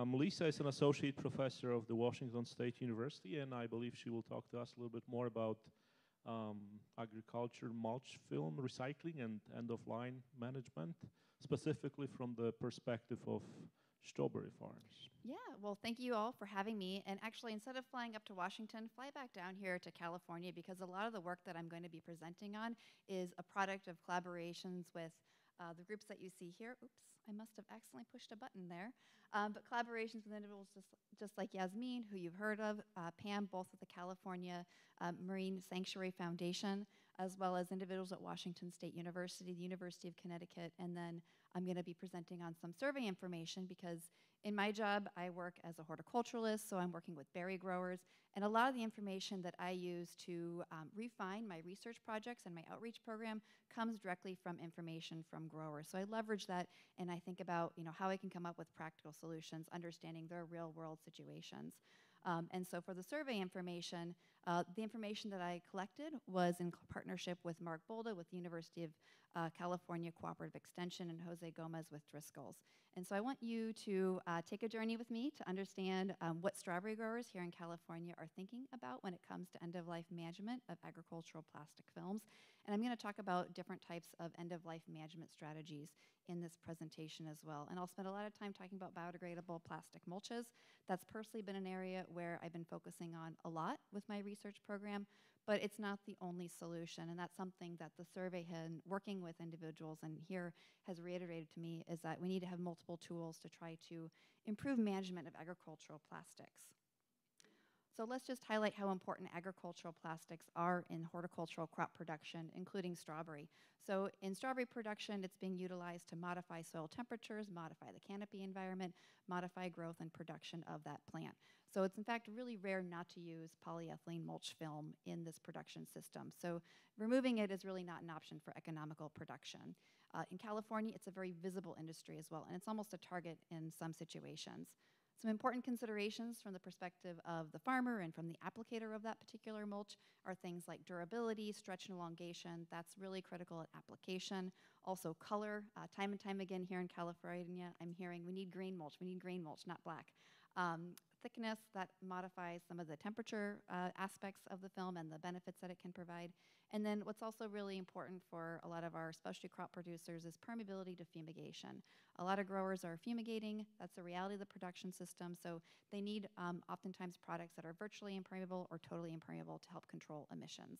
Lisa is an associate professor of the Washington State University, and I believe she will talk to us a little bit more about agriculture, mulch film recycling, and end-of-line management, specifically from the perspective of strawberry farms. Yeah, well, thank you all for having me. And actually, instead of flying up to Washington, fly back down here to California, because a lot of the work that I'm going to be presenting on is a product of collaborations with the groups that you see here. Oops, I must have accidentally pushed a button there. But collaborations with individuals just like Jazmine, who you've heard of, Pam, both with the California Marine Sanctuary Foundation, as well as individuals at Washington State University, the University of Connecticut, and then I'm going to be presenting on some survey information because in my job, I work as a horticulturalist, so I'm working with berry growers, and a lot of the information that I use to refine my research projects and my outreach program comes directly from information from growers. So I leverage that, and I think about how I can come up with practical solutions, understanding their real-world situations. And so for the survey information, the information that I collected was in partnership with Mark Bolda with the University of California Cooperative Extension, and Jose Gomez with Driscoll's. And so I want you to take a journey with me to understand what strawberry growers here in California are thinking about when it comes to end-of-life management of agricultural plastic films. And I'm going to talk about different types of end-of-life management strategies in this presentation as well. And I'll spend a lot of time talking about biodegradable plastic mulches. That's personally been an area where I've been focusing on a lot with my research program, but it's not the only solution. And that's something that the survey had, working with individuals and here has reiterated to me, is that we need to have multiple tools to try to improve management of agricultural plastics. So let's just highlight how important agricultural plastics are in horticultural crop production, including strawberry. So in strawberry production, it's being utilized to modify soil temperatures, modify the canopy environment, modify growth and production of that plant. So it's in fact really rare not to use polyethylene mulch film in this production system. So removing it is really not an option for economical production. In California, it's a very visible industry as well, and it's almost a target in some situations. Some important considerations from the perspective of the farmer and from the applicator of that particular mulch are things like durability, stretch and elongation. That's really critical at application. Also color. Time and time again here in California, I'm hearing we need green mulch, not black. Thickness, that modifies some of the temperature aspects of the film and the benefits that it can provide. And then what's also really important for a lot of our specialty crop producers is permeability to fumigation. A lot of growers are fumigating. That's the reality of the production system. So they need oftentimes products that are virtually impermeable or totally impermeable to help control emissions.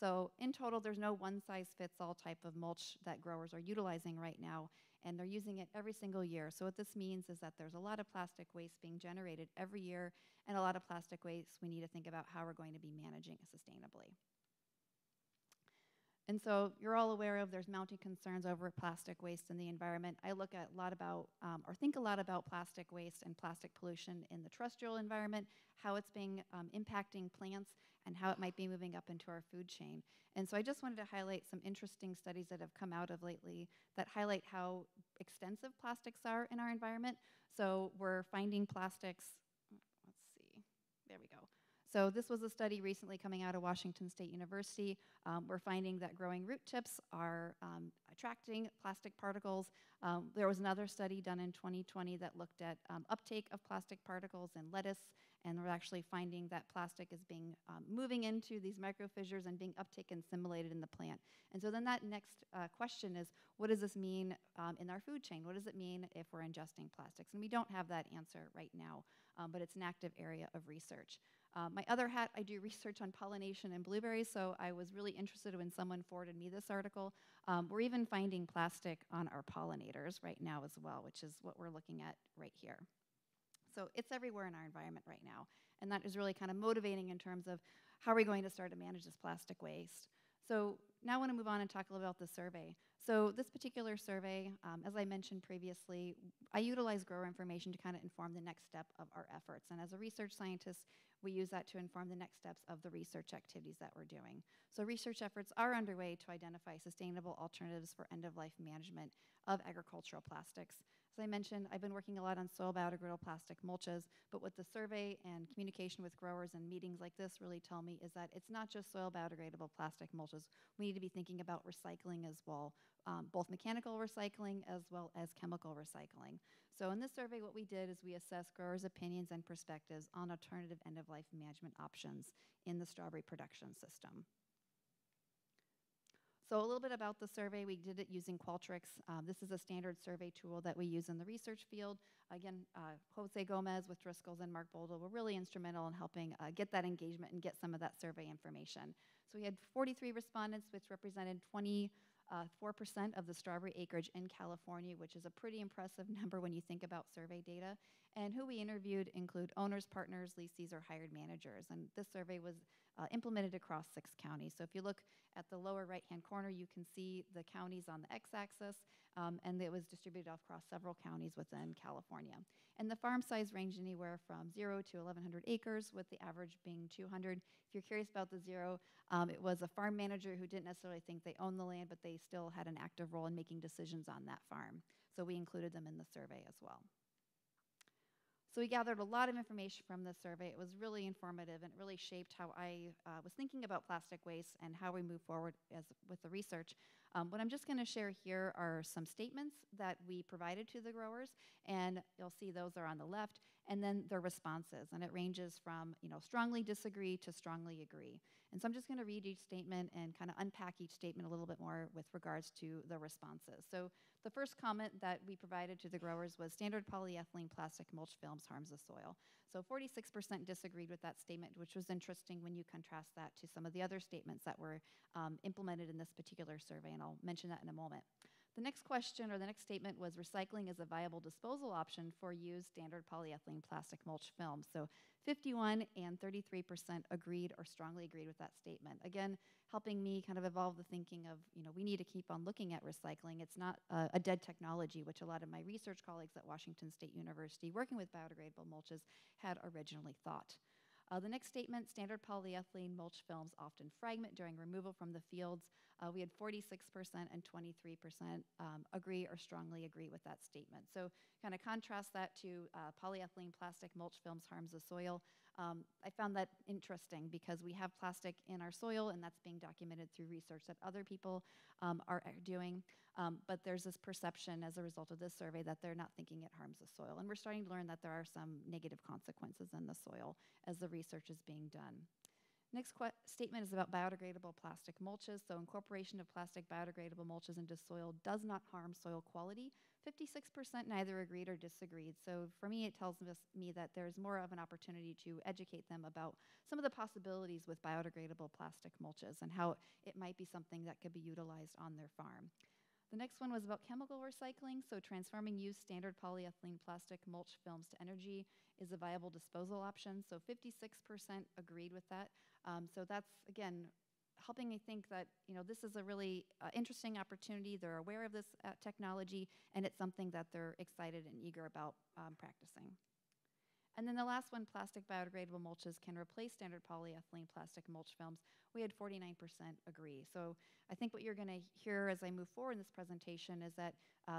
So in total, there's no one-size-fits-all type of mulch that growers are utilizing right now, and they're using it every single year. So what this means is that there's a lot of plastic waste being generated every year, and a lot of plastic waste we need to think about how we're going to be managing sustainably. And so you're all aware of there's mounting concerns over plastic waste in the environment. I look at a lot about, or think a lot about plastic waste and plastic pollution in the terrestrial environment, how it's being impacting plants, and how it might be moving up into our food chain. And so I just wanted to highlight some interesting studies that have come out of lately that highlight how extensive plastics are in our environment. So we're finding plastics, let's see, there we go. So this was a study recently coming out of Washington State University. We're finding that growing root tips are attracting plastic particles. There was another study done in 2020 that looked at uptake of plastic particles in lettuce, and we're actually finding that plastic is being moving into these microfissures and being uptaken and assimilated in the plant. And so then that next question is, what does this mean in our food chain? What does it mean if we're ingesting plastics? And we don't have that answer right now, but it's an active area of research. My other hat, I do research on pollination and blueberries, so I was really interested when someone forwarded me this article. We're even finding plastic on our pollinators right now as well, which is what we're looking at right here. So it's everywhere in our environment right now, and that is really kind of motivating in terms of how are we going to start to manage this plastic waste. So now I want to move on and talk a little about the survey. So this particular survey, as I mentioned previously, I utilize grower information to kind of inform the next step of our efforts. And as a research scientist, we use that to inform the next steps of the research activities that we're doing. So research efforts are underway to identify sustainable alternatives for end-of-life management of agricultural plastics. As I mentioned, I've been working a lot on soil biodegradable plastic mulches, but what the survey and communication with growers and meetings like this really tell me is that it's not just soil biodegradable plastic mulches. We need to be thinking about recycling as well, both mechanical recycling as well as chemical recycling. So in this survey, what we did is we assessed growers' opinions and perspectives on alternative end-of-life management options in the strawberry production system. So a little bit about the survey. We did it using Qualtrics. This is a standard survey tool that we use in the research field. Again, Jose Gomez with Driscoll's and Mark Boldel were really instrumental in helping get that engagement and get some of that survey information. So we had 43 respondents, which represented 24% of the strawberry acreage in California, which is a pretty impressive number when you think about survey data. And who we interviewed include owners, partners, lessees, or hired managers. And this survey was implemented across 6 counties. So if you look at the lower right-hand corner, you can see the counties on the x-axis, and it was distributed across several counties within California. And the farm size ranged anywhere from 0 to 1,100 acres, with the average being 200. If you're curious about the 0, it was a farm manager who didn't necessarily think they owned the land, but they still had an active role in making decisions on that farm. So we included them in the survey as well. So we gathered a lot of information from this survey. It was really informative and it really shaped how I was thinking about plastic waste and how we move forward with the research. What I'm just going to share here are some statements that we provided to the growers, and you'll see those are on the left, and then their responses, and it ranges from strongly disagree to strongly agree. And so I'm just going to read each statement and kind of unpack each statement a little bit more with regards to the responses. So the first comment that we provided to the growers was standard polyethylene plastic mulch films harms the soil. So 46% disagreed with that statement, which was interesting when you contrast that to some of the other statements that were implemented in this particular survey, and I'll mention that in a moment. The next question or the next statement was recycling is a viable disposal option for used standard polyethylene plastic mulch film. So 51 and 33% agreed or strongly agreed with that statement. Again, helping me kind of evolve the thinking of, we need to keep on looking at recycling. It's not a dead technology, which a lot of my research colleagues at Washington State University working with biodegradable mulches had originally thought. The next statement, standard polyethylene mulch films often fragment during removal from the fields. We had 46% and 23% agree or strongly agree with that statement. So kind of contrast that to polyethylene plastic mulch films harms the soil. I found that interesting because we have plastic in our soil, and that's being documented through research that other people are doing. But there's this perception as a result of this survey that they're not thinking it harms the soil. And we're starting to learn that there are some negative consequences in the soil as the research is being done. Next statement is about biodegradable plastic mulches. So incorporation of plastic biodegradable mulches into soil does not harm soil quality. 56% neither agreed or disagreed. So for me, it tells me that there's more of an opportunity to educate them about some of the possibilities with biodegradable plastic mulches and how it might be something that could be utilized on their farm. The next one was about chemical recycling. So transforming used standard polyethylene plastic mulch films to energy is a viable disposal option. So 56% agreed with that. So that's, again, helping me think that this is a really interesting opportunity. They're aware of this technology, and it's something that they're excited and eager about practicing. And then the last one, plastic biodegradable mulches can replace standard polyethylene plastic mulch films. We had 49% agree. So I think what you're going to hear as I move forward in this presentation is that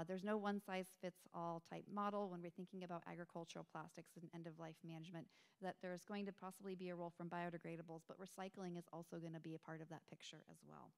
there's no one-size-fits-all type model when we're thinking about agricultural plastics and end-of-life management, that there's going to possibly be a role from biodegradables, but recycling is also going to be a part of that picture as well.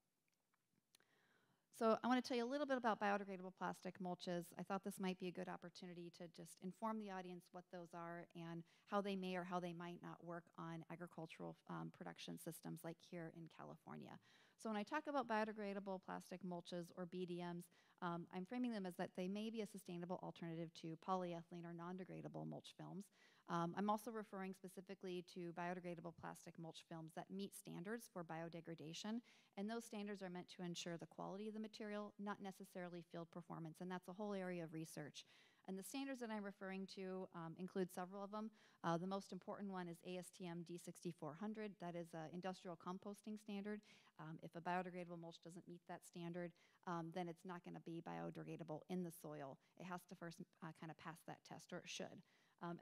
So I want to tell you a little bit about biodegradable plastic mulches. I thought this might be a good opportunity to just inform the audience what those are and how they may or how they might not work on agricultural production systems like here in California. So when I talk about biodegradable plastic mulches or BDMs, I'm framing them as that they may be a sustainable alternative to polyethylene or non-degradable mulch films. I'm also referring specifically to biodegradable plastic mulch films that meet standards for biodegradation, and those standards are meant to ensure the quality of the material, not necessarily field performance, and that's a whole area of research. And the standards that I'm referring to include several of them. The most important one is ASTM D6400. That is an industrial composting standard. If a biodegradable mulch doesn't meet that standard, then it's not going to be biodegradable in the soil. It has to first kind of pass that test, or it should.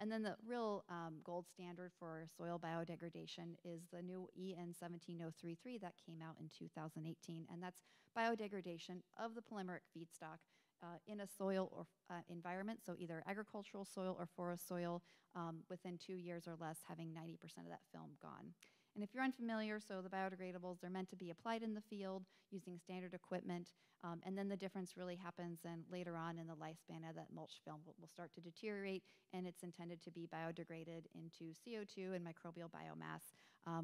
And then the real gold standard for soil biodegradation is the new EN 17033 that came out in 2018, and that's biodegradation of the polymeric feedstock in a soil or environment, so either agricultural soil or forest soil, within 2 years or less, having 90% of that film gone. And if you're unfamiliar, so the biodegradables are meant to be applied in the field using standard equipment, and then the difference really happens and later on in the lifespan of that mulch film will start to deteriorate, and it's intended to be biodegraded into CO2 and microbial biomass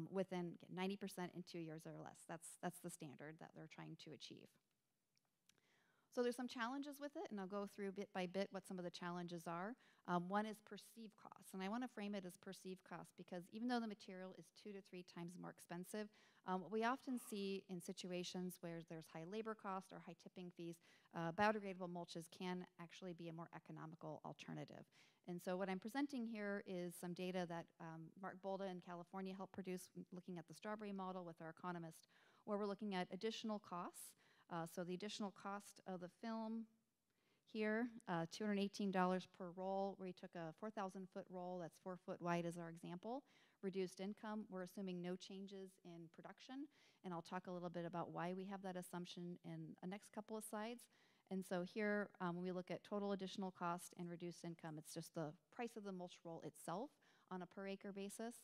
within 90% in 2 years or less. That's the standard that they're trying to achieve. So there's some challenges with it, and I'll go through bit by bit what some of the challenges are. One is perceived costs, and I want to frame it as perceived costs because even though the material is 2 to 3 times more expensive, what we often see in situations where there's high labor cost or high tipping fees, biodegradable mulches can actually be a more economical alternative. And so what I'm presenting here is some data that Mark Bolda in California helped produce looking at the strawberry model with our economist, where we're looking at additional costs. So the additional cost of the film here, $218 per roll, where we took a 4,000-foot roll that's 4 foot wide as our example. Reduced income, we're assuming no changes in production, and I'll talk a little bit about why we have that assumption in the next couple of slides. And so here, when we look at total additional cost and reduced income, it's just the price of the mulch roll itself on a per acre basis.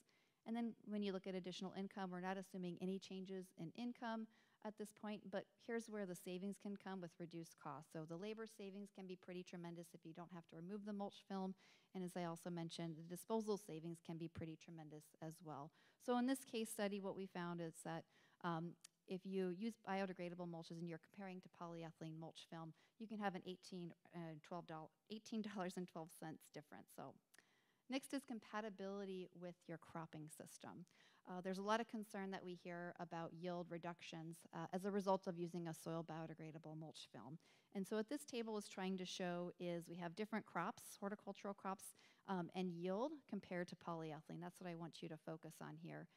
And then when you look at additional income, we're not assuming any changes in income at this point, but here's where the savings can come with reduced costs. So the labor savings can be pretty tremendous if you don't have to remove the mulch film. And as I also mentioned, the disposal savings can be pretty tremendous as well. So in this case study, what we found is that if you use biodegradable mulches and you're comparing to polyethylene mulch film, you can have an $18.12 difference. So next is compatibility with your cropping system. There's a lot of concern that we hear about yield reductions as a result of using a soil biodegradable mulch film. And so what this table is trying to show is we have different crops, horticultural crops, and yield compared to polyethylene. That's what I want you to focus on here.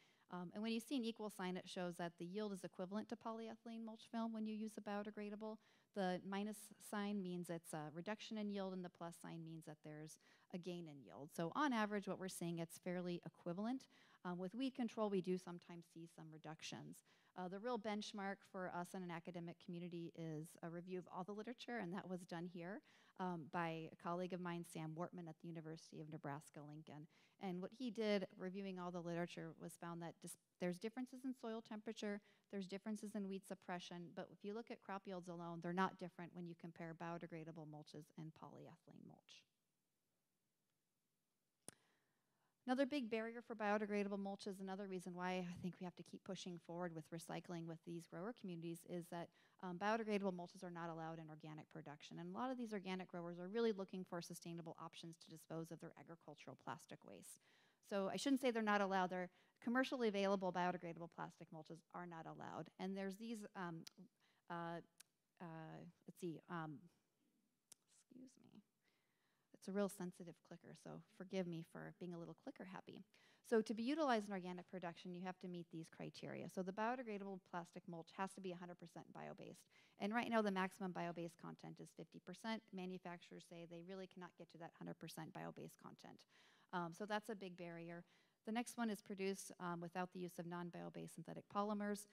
And when you see an equal sign, it shows that the yield is equivalent to polyethylene mulch film when you use a biodegradable. The minus sign means it's a reduction in yield, and the plus sign means that there's a gain in yield. So on average, what we're seeing, it's fairly equivalent. With weed control, we do sometimes see some reductions. The real benchmark for us in an academic community is a review of all the literature, and that was done here by a colleague of mine, Sam Wortman at the University of Nebraska-Lincoln. And what he did, reviewing all the literature, was found that there's differences in soil temperature, there's differences in weed suppression, but if you look at crop yields alone, they're not different when you compare biodegradable mulches and polyethylene mulch. Another big barrier for biodegradable mulch is another reason why I think we have to keep pushing forward with recycling with these grower communities is that biodegradable mulches are not allowed in organic production. And a lot of these organic growers are really looking for sustainable options to dispose of their agricultural plastic waste. So I shouldn't say they're not allowed. They're commercially available biodegradable plastic mulches are not allowed. And there's these, excuse me. It's a real sensitive clicker, so forgive me for being a little clicker happy. So to be utilized in organic production, you have to meet these criteria. So the biodegradable plastic mulch has to be 100% bio-based. And right now the maximum bio-based content is 50%. Manufacturers say they really cannot get to that 100% bio-based content. So that's a big barrier. The next one is produced without the use of non-bio-based synthetic polymers.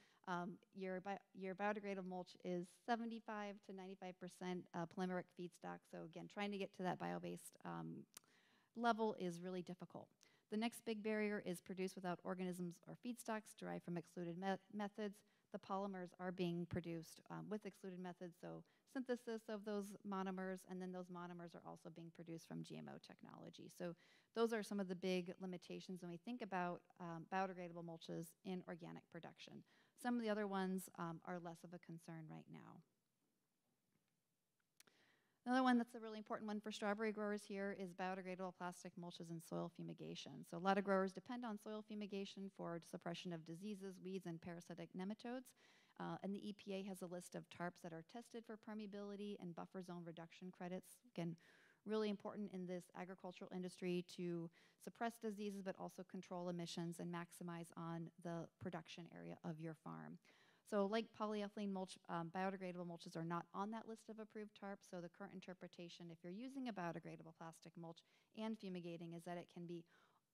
Your biodegradable mulch is 75 to 95% polymeric feedstock. So again, trying to get to that bio-based level is really difficult. The next big barrier is produced without organisms or feedstocks derived from excluded methods. The polymers are being produced with excluded methods, so synthesis of those monomers, and then those monomers are also being produced from GMO technology. So those are some of the big limitations when we think about biodegradable mulches in organic production. Some of the other ones are less of a concern right now. Another one that's a really important one for strawberry growers here is biodegradable plastic mulches and soil fumigation. So a lot of growers depend on soil fumigation for suppression of diseases, weeds, and parasitic nematodes. And the EPA has a list of tarps that are tested for permeability and buffer zone reduction credits. Again, really important in this agricultural industry to suppress diseases, but also control emissions and maximize on the production area of your farm. So like polyethylene mulch, biodegradable mulches are not on that list of approved tarps. So the current interpretation, if you're using a biodegradable plastic mulch and fumigating, is that it can be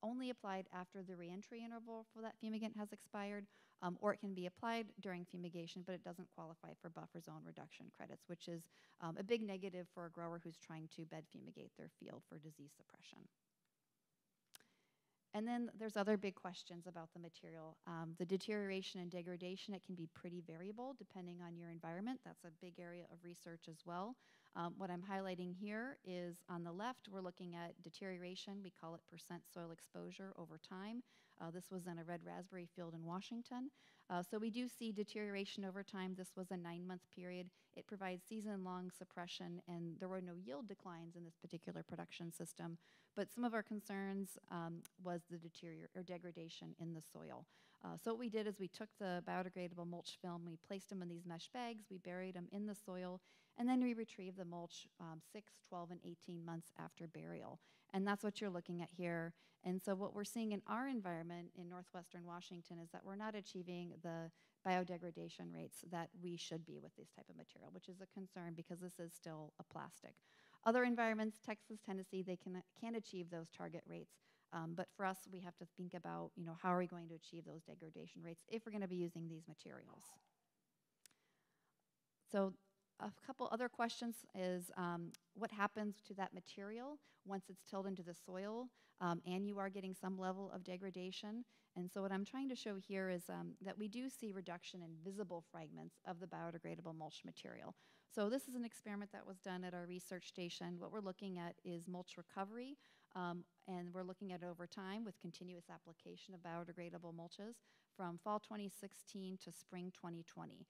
only applied after the reentry interval for that fumigant has expired, or it can be applied during fumigation, but it doesn't qualify for buffer zone reduction credits, which is a big negative for a grower who's trying to bed fumigate their field for disease suppression. And then there's other big questions about the material. The deterioration and degradation, it can be pretty variable depending on your environment. That's a big area of research as well. What I'm highlighting here is on the left, we're looking at deterioration. We call it percent soil exposure over time. This was in a red raspberry field in Washington. So we do see deterioration over time. This was a 9-month period. It provides season-long suppression, and there were no yield declines in this particular production system. But some of our concerns was the degradation in the soil. So what we did is we took the biodegradable mulch film, we placed them in these mesh bags, we buried them in the soil, and then we retrieved the mulch 6, 12, and 18 months after burial. And that's what you're looking at here. And so what we're seeing in our environment in northwestern Washington is that we're not achieving the biodegradation rates that we should be with this type of material, which is a concern because this is still a plastic. Other environments, Texas, Tennessee, they can achieve those target rates. But for us, we have to think about, how are we going to achieve those degradation rates if we're going to be using these materials. So A couple other questions is what happens to that material once it's tilled into the soil and you are getting some level of degradation. And so what I'm trying to show here is that we do see reduction in visible fragments of the biodegradable mulch material. So this is an experiment that was done at our research station. What we're looking at is mulch recovery, and we're looking at it over time with continuous application of biodegradable mulches from fall 2016 to spring 2020.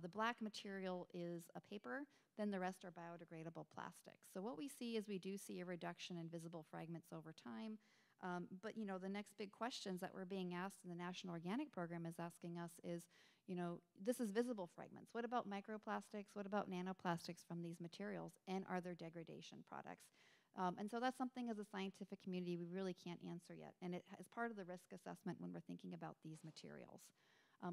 The black material is a paper, then the rest are biodegradable plastics. So what we see is we do see a reduction in visible fragments over time. But you know, the next big questions that we're being asked in the National Organic Program is asking us is, you know, this is visible fragments. What about microplastics? What about nanoplastics from these materials? And are there degradation products? And so that's something as a scientific community we really can't answer yet. And it is part of the risk assessment when we're thinking about these materials.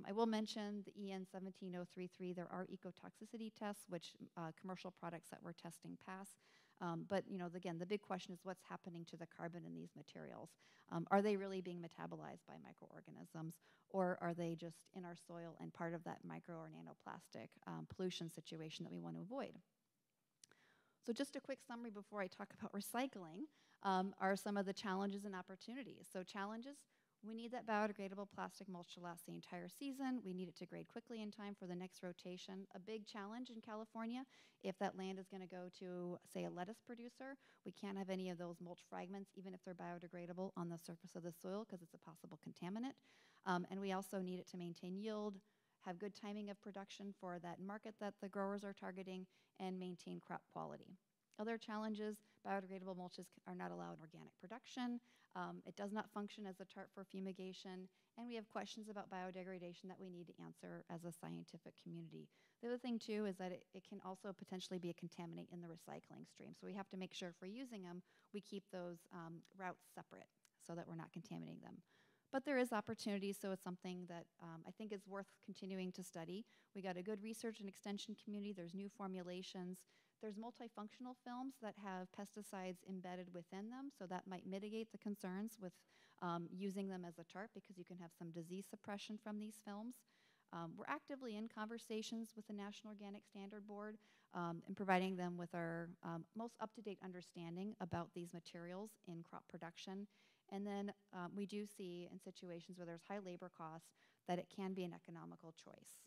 I will mention the EN 17033. There are ecotoxicity tests, which commercial products that we're testing pass. But you know, again, the big question is what's happening to the carbon in these materials? Are they really being metabolized by microorganisms, or are they just in our soil and part of that micro or nanoplastic pollution situation that we want to avoid? So just a quick summary before I talk about recycling are some of the challenges and opportunities. So challenges, we need that biodegradable plastic mulch to last the entire season. We need it to grade quickly in time for the next rotation. A big challenge in California, if that land is going to go to, say, a lettuce producer, we can't have any of those mulch fragments, even if they're biodegradable, on the surface of the soil because it's a possible contaminant. And we also need it to maintain yield, have good timing of production for that market that the growers are targeting, and maintain crop quality. Other challenges, biodegradable mulches are not allowed organic production. It does not function as a tarp for fumigation, and we have questions about biodegradation that we need to answer as a scientific community. The other thing, too, is that it can also potentially be a contaminant in the recycling stream. So we have to make sure if we're using them, we keep those routes separate so that we're not contaminating them. But there is opportunity, so it's something that I think is worth continuing to study. We got a good research and extension community. There's new formulations. There's multifunctional films that have pesticides embedded within them, so that might mitigate the concerns with using them as a tarp because you can have some disease suppression from these films. We're actively in conversations with the National Organic Standard Board and providing them with our most up-to-date understanding about these materials in crop production. And then we do see in situations where there's high labor costs that it can be an economical choice.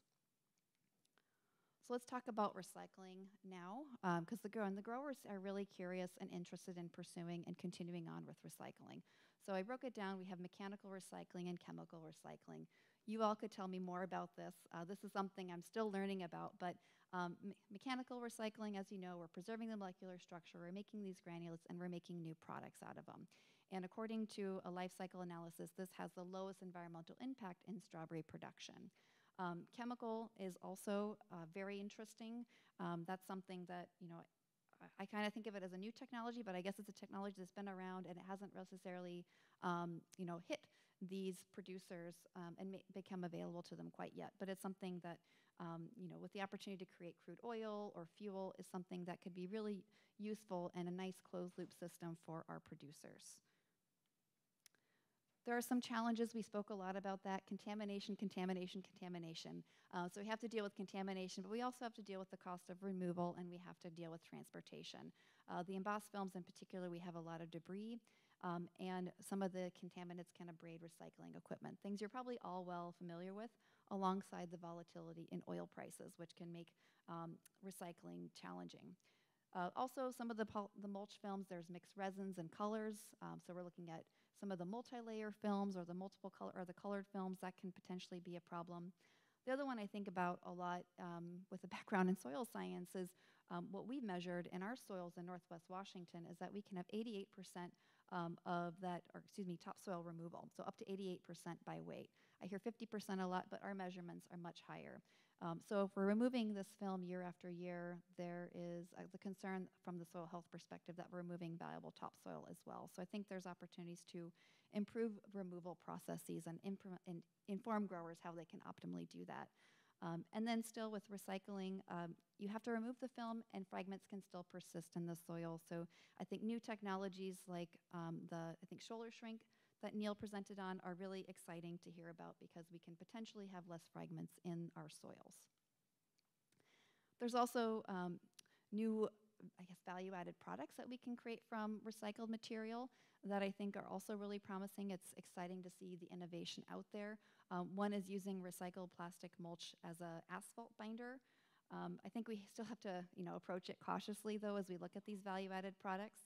So let's talk about recycling now, because the growers are really curious and interested in pursuing and continuing on with recycling. So I broke it down. We have mechanical recycling and chemical recycling. You all could tell me more about this. This is something I'm still learning about, but mechanical recycling, as you know, we're preserving the molecular structure, we're making these granulates, and we're making new products out of them. And according to a life cycle analysis, this has the lowest environmental impact in strawberry production. Chemical is also very interesting. That's something that, you know, I kind of think of it as a new technology, but I guess it's a technology that's been around and it hasn't necessarily, you know, hit these producers and become available to them quite yet. But it's something that, you know, with the opportunity to create crude oil or fuel is something that could be really useful and a nice closed loop system for our producers. There are some challenges. We spoke a lot about that. Contamination, contamination, contamination. So we have to deal with contamination, but we also have to deal with the cost of removal, and we have to deal with transportation. The embossed films in particular, we have a lot of debris, and some of the contaminants can abrade recycling equipment. Things you're probably all well familiar with, alongside the volatility in oil prices, which can make recycling challenging. Also, some of the mulch films, there's mixed resins and colors, so we're looking at some of the multi-layer films or the multiple color or the colored films that can potentially be a problem. The other one I think about a lot with a background in soil science is what we measured in our soils in Northwest Washington is that we can have 88% of that, or excuse me, topsoil removal, so up to 88% by weight. I hear 50% a lot, but our measurements are much higher. So if we're removing this film year after year, there is the concern from the soil health perspective that we're removing valuable topsoil as well. So I think there's opportunities to improve removal processes and inform growers how they can optimally do that. And then still with recycling, you have to remove the film and fragments can still persist in the soil. So I think new technologies like I think shoulder shrink that Neil presented on are really exciting to hear about because we can potentially have less fragments in our soils. There's also new, I guess, value-added products that we can create from recycled material that I think are also really promising. It's exciting to see the innovation out there. One is using recycled plastic mulch as an asphalt binder. I think we still have to, approach it cautiously, though, as we look at these value-added products.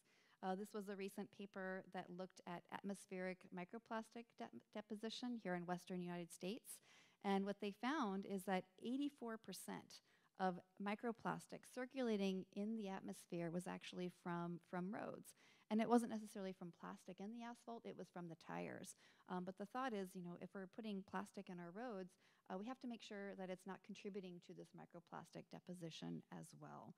This was a recent paper that looked at atmospheric microplastic deposition here in Western United States. And what they found is that 84% of microplastics circulating in the atmosphere was actually from roads. And it wasn't necessarily from plastic in the asphalt, it was from the tires. But the thought is, if we're putting plastic in our roads, we have to make sure that it's not contributing to this microplastic deposition as well.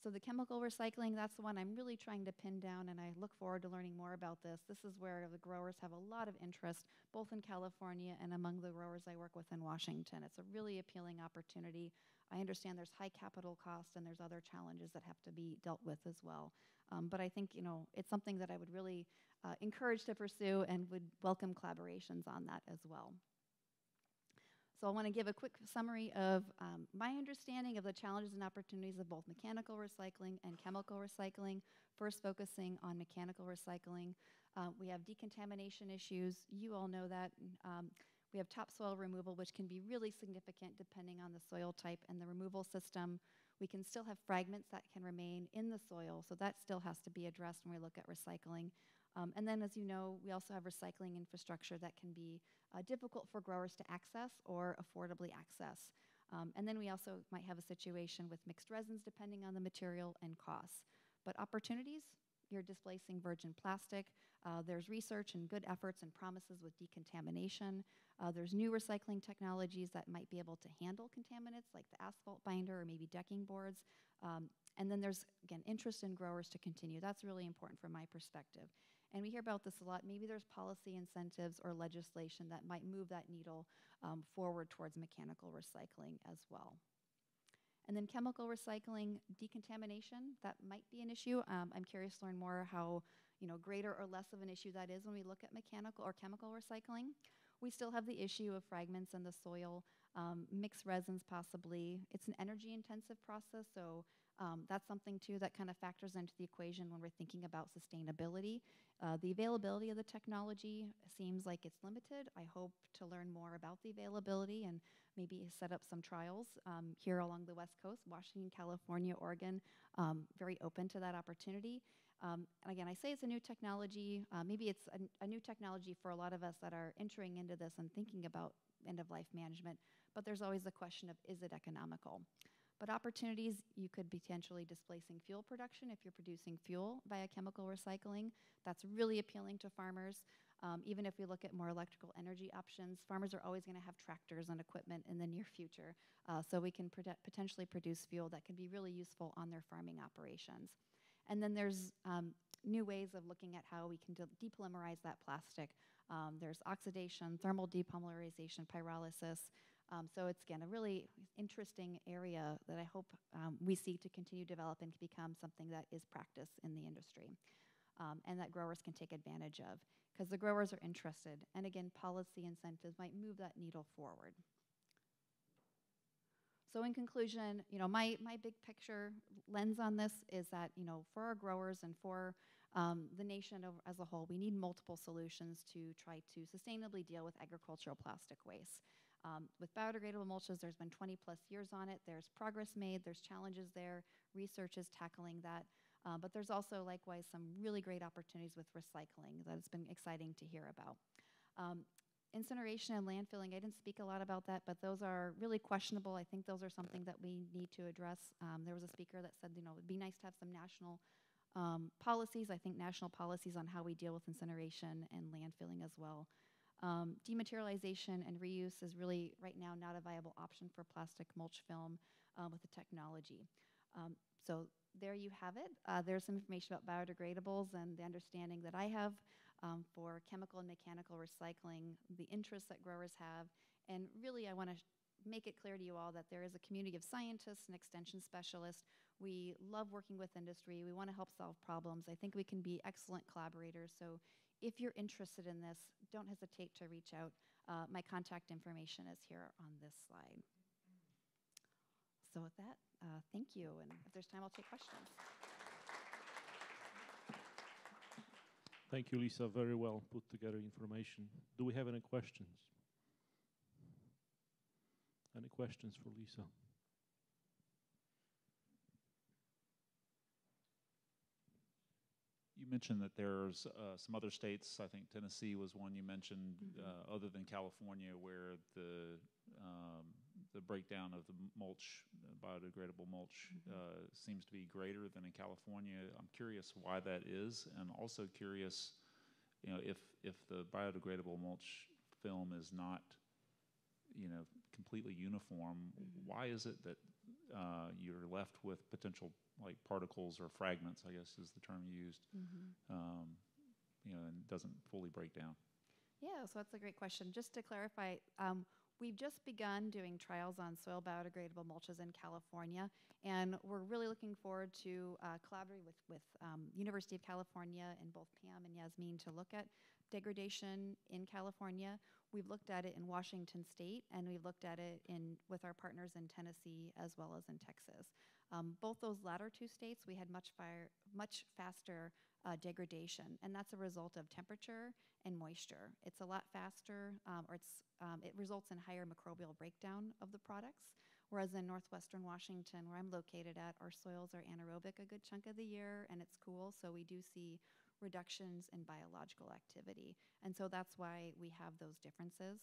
So the chemical recycling, that's the one I'm really trying to pin down, and I look forward to learning more about this. This is where the growers have a lot of interest, both in California and among the growers I work with in Washington. It's a really appealing opportunity. I understand there's high capital cost and there's other challenges that have to be dealt with as well. But I think, it's something that I would really encourage to pursue and would welcome collaborations on that as well. So I want to give a quick summary of my understanding of the challenges and opportunities of both mechanical recycling and chemical recycling. First, focusing on mechanical recycling. We have decontamination issues. You all know that. We have topsoil removal, which can be really significant depending on the soil type and the removal system. We can still have fragments that can remain in the soil, so that still has to be addressed when we look at recycling. And then, as you know, we also have recycling infrastructure that can be difficult for growers to access or affordably access. And then we also might have a situation with mixed resins depending on the material and costs. But opportunities, you're displacing virgin plastic. There's research and good efforts and promises with decontamination. There's new recycling technologies that might be able to handle contaminants like the asphalt binder or maybe decking boards. And then there's, again, interest in growers to continue. That's really important from my perspective. And we hear about this a lot. Maybe there's policy incentives or legislation that might move that needle forward towards mechanical recycling as well. And then chemical recycling, decontamination, that might be an issue. I'm curious to learn more how, greater or less of an issue that is when we look at mechanical or chemical recycling. We still have the issue of fragments in the soil, mixed resins possibly. It's an energy-intensive process, so that's something too that kind of factors into the equation when we're thinking about sustainability. The availability of the technology seems like it's limited. I hope to learn more about the availability and maybe set up some trials here along the West Coast, Washington, California, Oregon, very open to that opportunity. And again, I say it's a new technology. Maybe it's a new technology for a lot of us that are entering into this and thinking about end-of-life management, but there's always the question of, is it economical? But opportunities, you could be potentially displacing fuel production if you're producing fuel via chemical recycling. That's really appealing to farmers. Even if we look at more electrical energy options, farmers are always going to have tractors and equipment in the near future. So we can potentially produce fuel that can be really useful on their farming operations. And then there's new ways of looking at how we can depolymerize that plastic. There's oxidation, thermal depolymerization, pyrolysis. So it's, again, a really interesting area that I hope we see to continue to develop and become something that is practice in the industry and that growers can take advantage of, because the growers are interested. And again, policy incentives might move that needle forward. So in conclusion, my big picture lens on this is that, for our growers and for the nation as a whole, we need multiple solutions to try to sustainably deal with agricultural plastic waste. With biodegradable mulches, there's been 20 plus years on it. There's progress made, there's challenges there. Research is tackling that. But there's also likewise some really great opportunities with recycling that it's been exciting to hear about. Incineration and landfilling, I didn't speak a lot about that, but those are really questionable. I think those are something that we need to address. There was a speaker that said, it'd be nice to have some national policies. I think national policies on how we deal with incineration and landfilling as well. Dematerialization and reuse is really, right now, not a viable option for plastic mulch film with the technology. So there you have it. There's some information about biodegradables and the understanding that I have for chemical and mechanical recycling, the interests that growers have, and really I want to make it clear to you all that there is a community of scientists and extension specialists. We love working with industry. We want to help solve problems. I think we can be excellent collaborators. So if you're interested in this, don't hesitate to reach out. My contact information is here on this slide. So with that, thank you. And if there's time, I'll take questions. Thank you, Lisa. Very well put together information. Do we have any questions? Any questions for Lisa? You mentioned that there's some other states, I think Tennessee was one you mentioned, other than California, where the breakdown of the mulch, biodegradable mulch, seems to be greater than in California. I'm curious why that is, and also curious, if the biodegradable mulch film is not, completely uniform, why is it that you're left with potential like particles or fragments, I guess is the term used, and doesn't fully break down? Yeah, so that's a great question. Just to clarify, we've just begun doing trials on soil biodegradable mulches in California, and we're really looking forward to collaborating with University of California and both Pam and Jazmine to look at degradation in California. We've looked at it in Washington State, and we've looked at it with our partners in Tennessee as well as in Texas. Both those latter two states, we had much faster degradation, and that's a result of temperature and moisture. It's a lot faster, it results in higher microbial breakdown of the products, whereas in northwestern Washington, where I'm located at, our soils are anaerobic a good chunk of the year, and it's cool, so we do see reductions in biological activity. And so that's why we have those differences.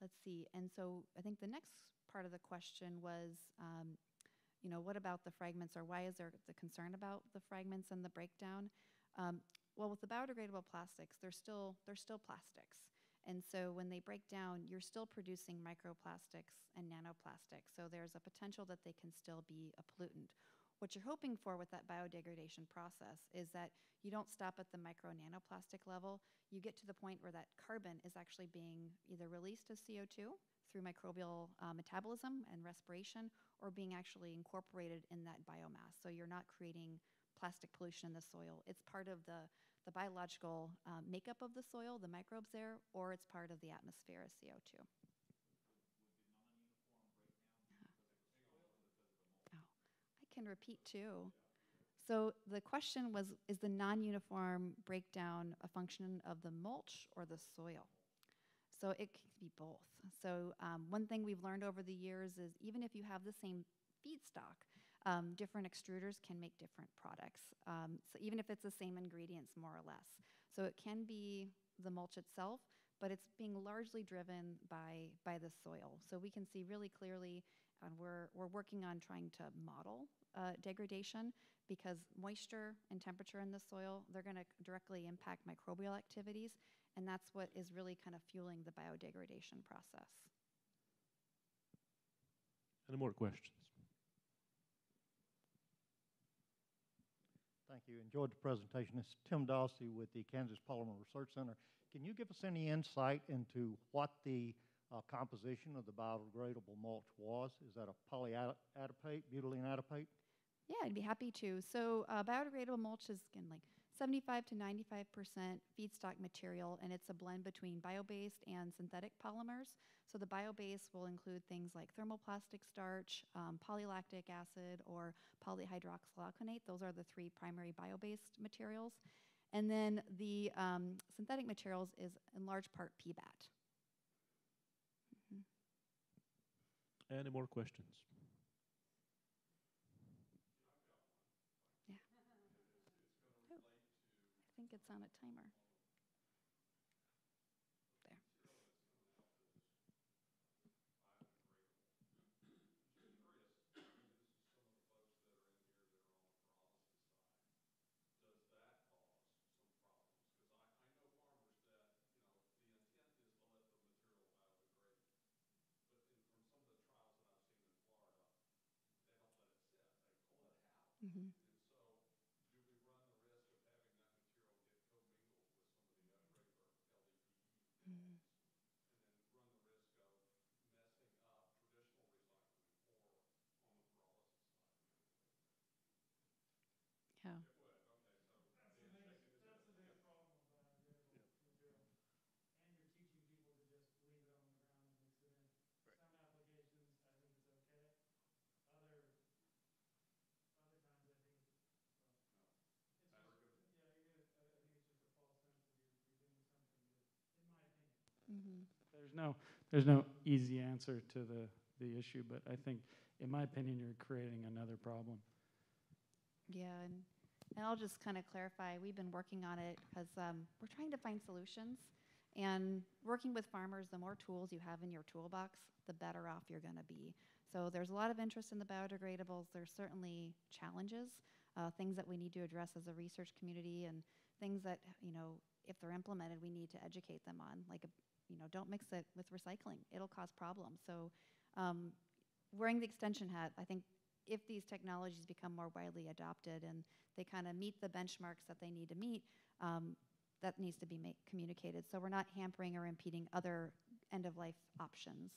Let's see, and so I think the next part of the question was, what about the fragments, or why is there the concern about the fragments and the breakdown? Well, with the biodegradable plastics, they're still plastics. And so when they break down, you're still producing microplastics and nanoplastics. So there's a potential that they can still be a pollutant. What you're hoping for with that biodegradation process is that you don't stop at the micro nanoplastic level. You get to the point where that carbon is actually being either released as CO2 through microbial metabolism and respiration, or being actually incorporated in that biomass. So you're not creating plastic pollution in the soil. It's part of the biological makeup of the soil, the microbes there, or it's part of the atmosphere as CO2. I can repeat too. So the question was, is the non-uniform breakdown a function of the mulch or the soil? So it can be both. So one thing we've learned over the years is even if you have the same feedstock, different extruders can make different products. So even if it's the same ingredients, more or less. So it can be the mulch itself, but it's being largely driven by the soil. So we can see really clearly, and we're working on trying to model degradation, because moisture and temperature in the soil, they're going to directly impact microbial activities, and that's what is really kind of fueling the biodegradation process. Any more questions? Thank you. Enjoyed the presentation. This is Tim Dawsey with the Kansas Polymer Research Center. Can you give us any insight into what the composition of the biodegradable mulch was? Is that a polyadipate, butylene adipate? Yeah, I'd be happy to. So biodegradable mulch is, again, like 75 to 95% feedstock material, and it's a blend between bio-based and synthetic polymers. So the bio-based will include things like thermoplastic starch, polylactic acid, or polyhydroxyalkanate. Those are the three primary bio-based materials. And then the synthetic materials is in large part PBAT. Any more questions? Yeah. Oh, I think it's on a timer. There. Mm-hmm. Yeah. That's the biggest problem with biodegradable material. And you're teaching people to just leave it on the ground and mix it in. Right. Some applications, I think it's okay. There's no easy answer to the issue, but I think, in my opinion, you're creating another problem. Yeah, and I'll just kind of clarify, we've been working on it because we're trying to find solutions. And working with farmers, the more tools you have in your toolbox, the better off you're going to be. So there's a lot of interest in the biodegradables. There's certainly challenges, things that we need to address as a research community, and things that, if they're implemented, we need to educate them on. Like, don't mix it with recycling. It'll cause problems. So wearing the extension hat, I think if these technologies become more widely adopted and they kind of meet the benchmarks that they need to meet, that needs to be communicated. So we're not hampering or impeding other end-of-life options.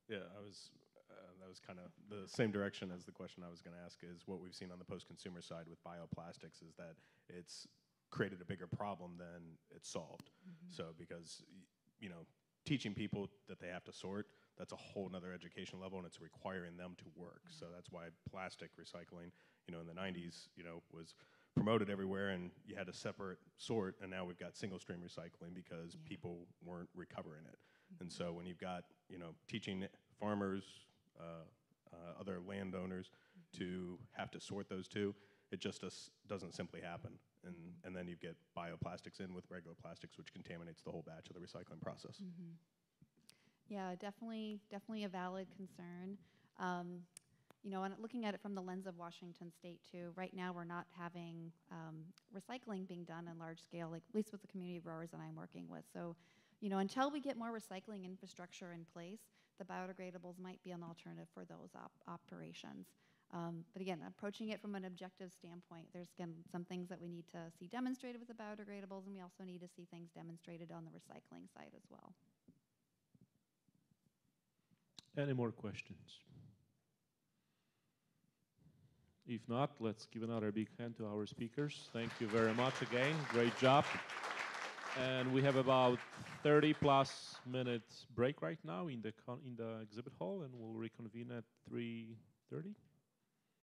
Yeah, that was kind of the same direction as the question I was going to ask, is what we've seen on the post-consumer side with bioplastics is that it's created a bigger problem than it's solved. So because, teaching people that they have to sort, that's a whole nother education level, and it's requiring them to work. So that's why plastic recycling, in the 90s, was promoted everywhere, and you had a separate sort, and now we've got single stream recycling because people weren't recovering it. And so when you've got, teaching farmers, other landowners to have to sort those two, it just doesn't simply happen. And then you get bioplastics in with regular plastics, which contaminates the whole batch of the recycling process. Yeah, definitely a valid concern. And looking at it from the lens of Washington State too, right now we're not having recycling being done in large scale, like at least with the community growers that I'm working with. So, until we get more recycling infrastructure in place, the biodegradables might be an alternative for those operations. But again, approaching it from an objective standpoint, there's some things that we need to see demonstrated with the biodegradables, and we also need to see things demonstrated on the recycling side as well. Any more questions? If not, let's give another big hand to our speakers. Thank you very much again. Great job. And we have about 30+ minutes break right now in the exhibit hall, and we'll reconvene at 3:30.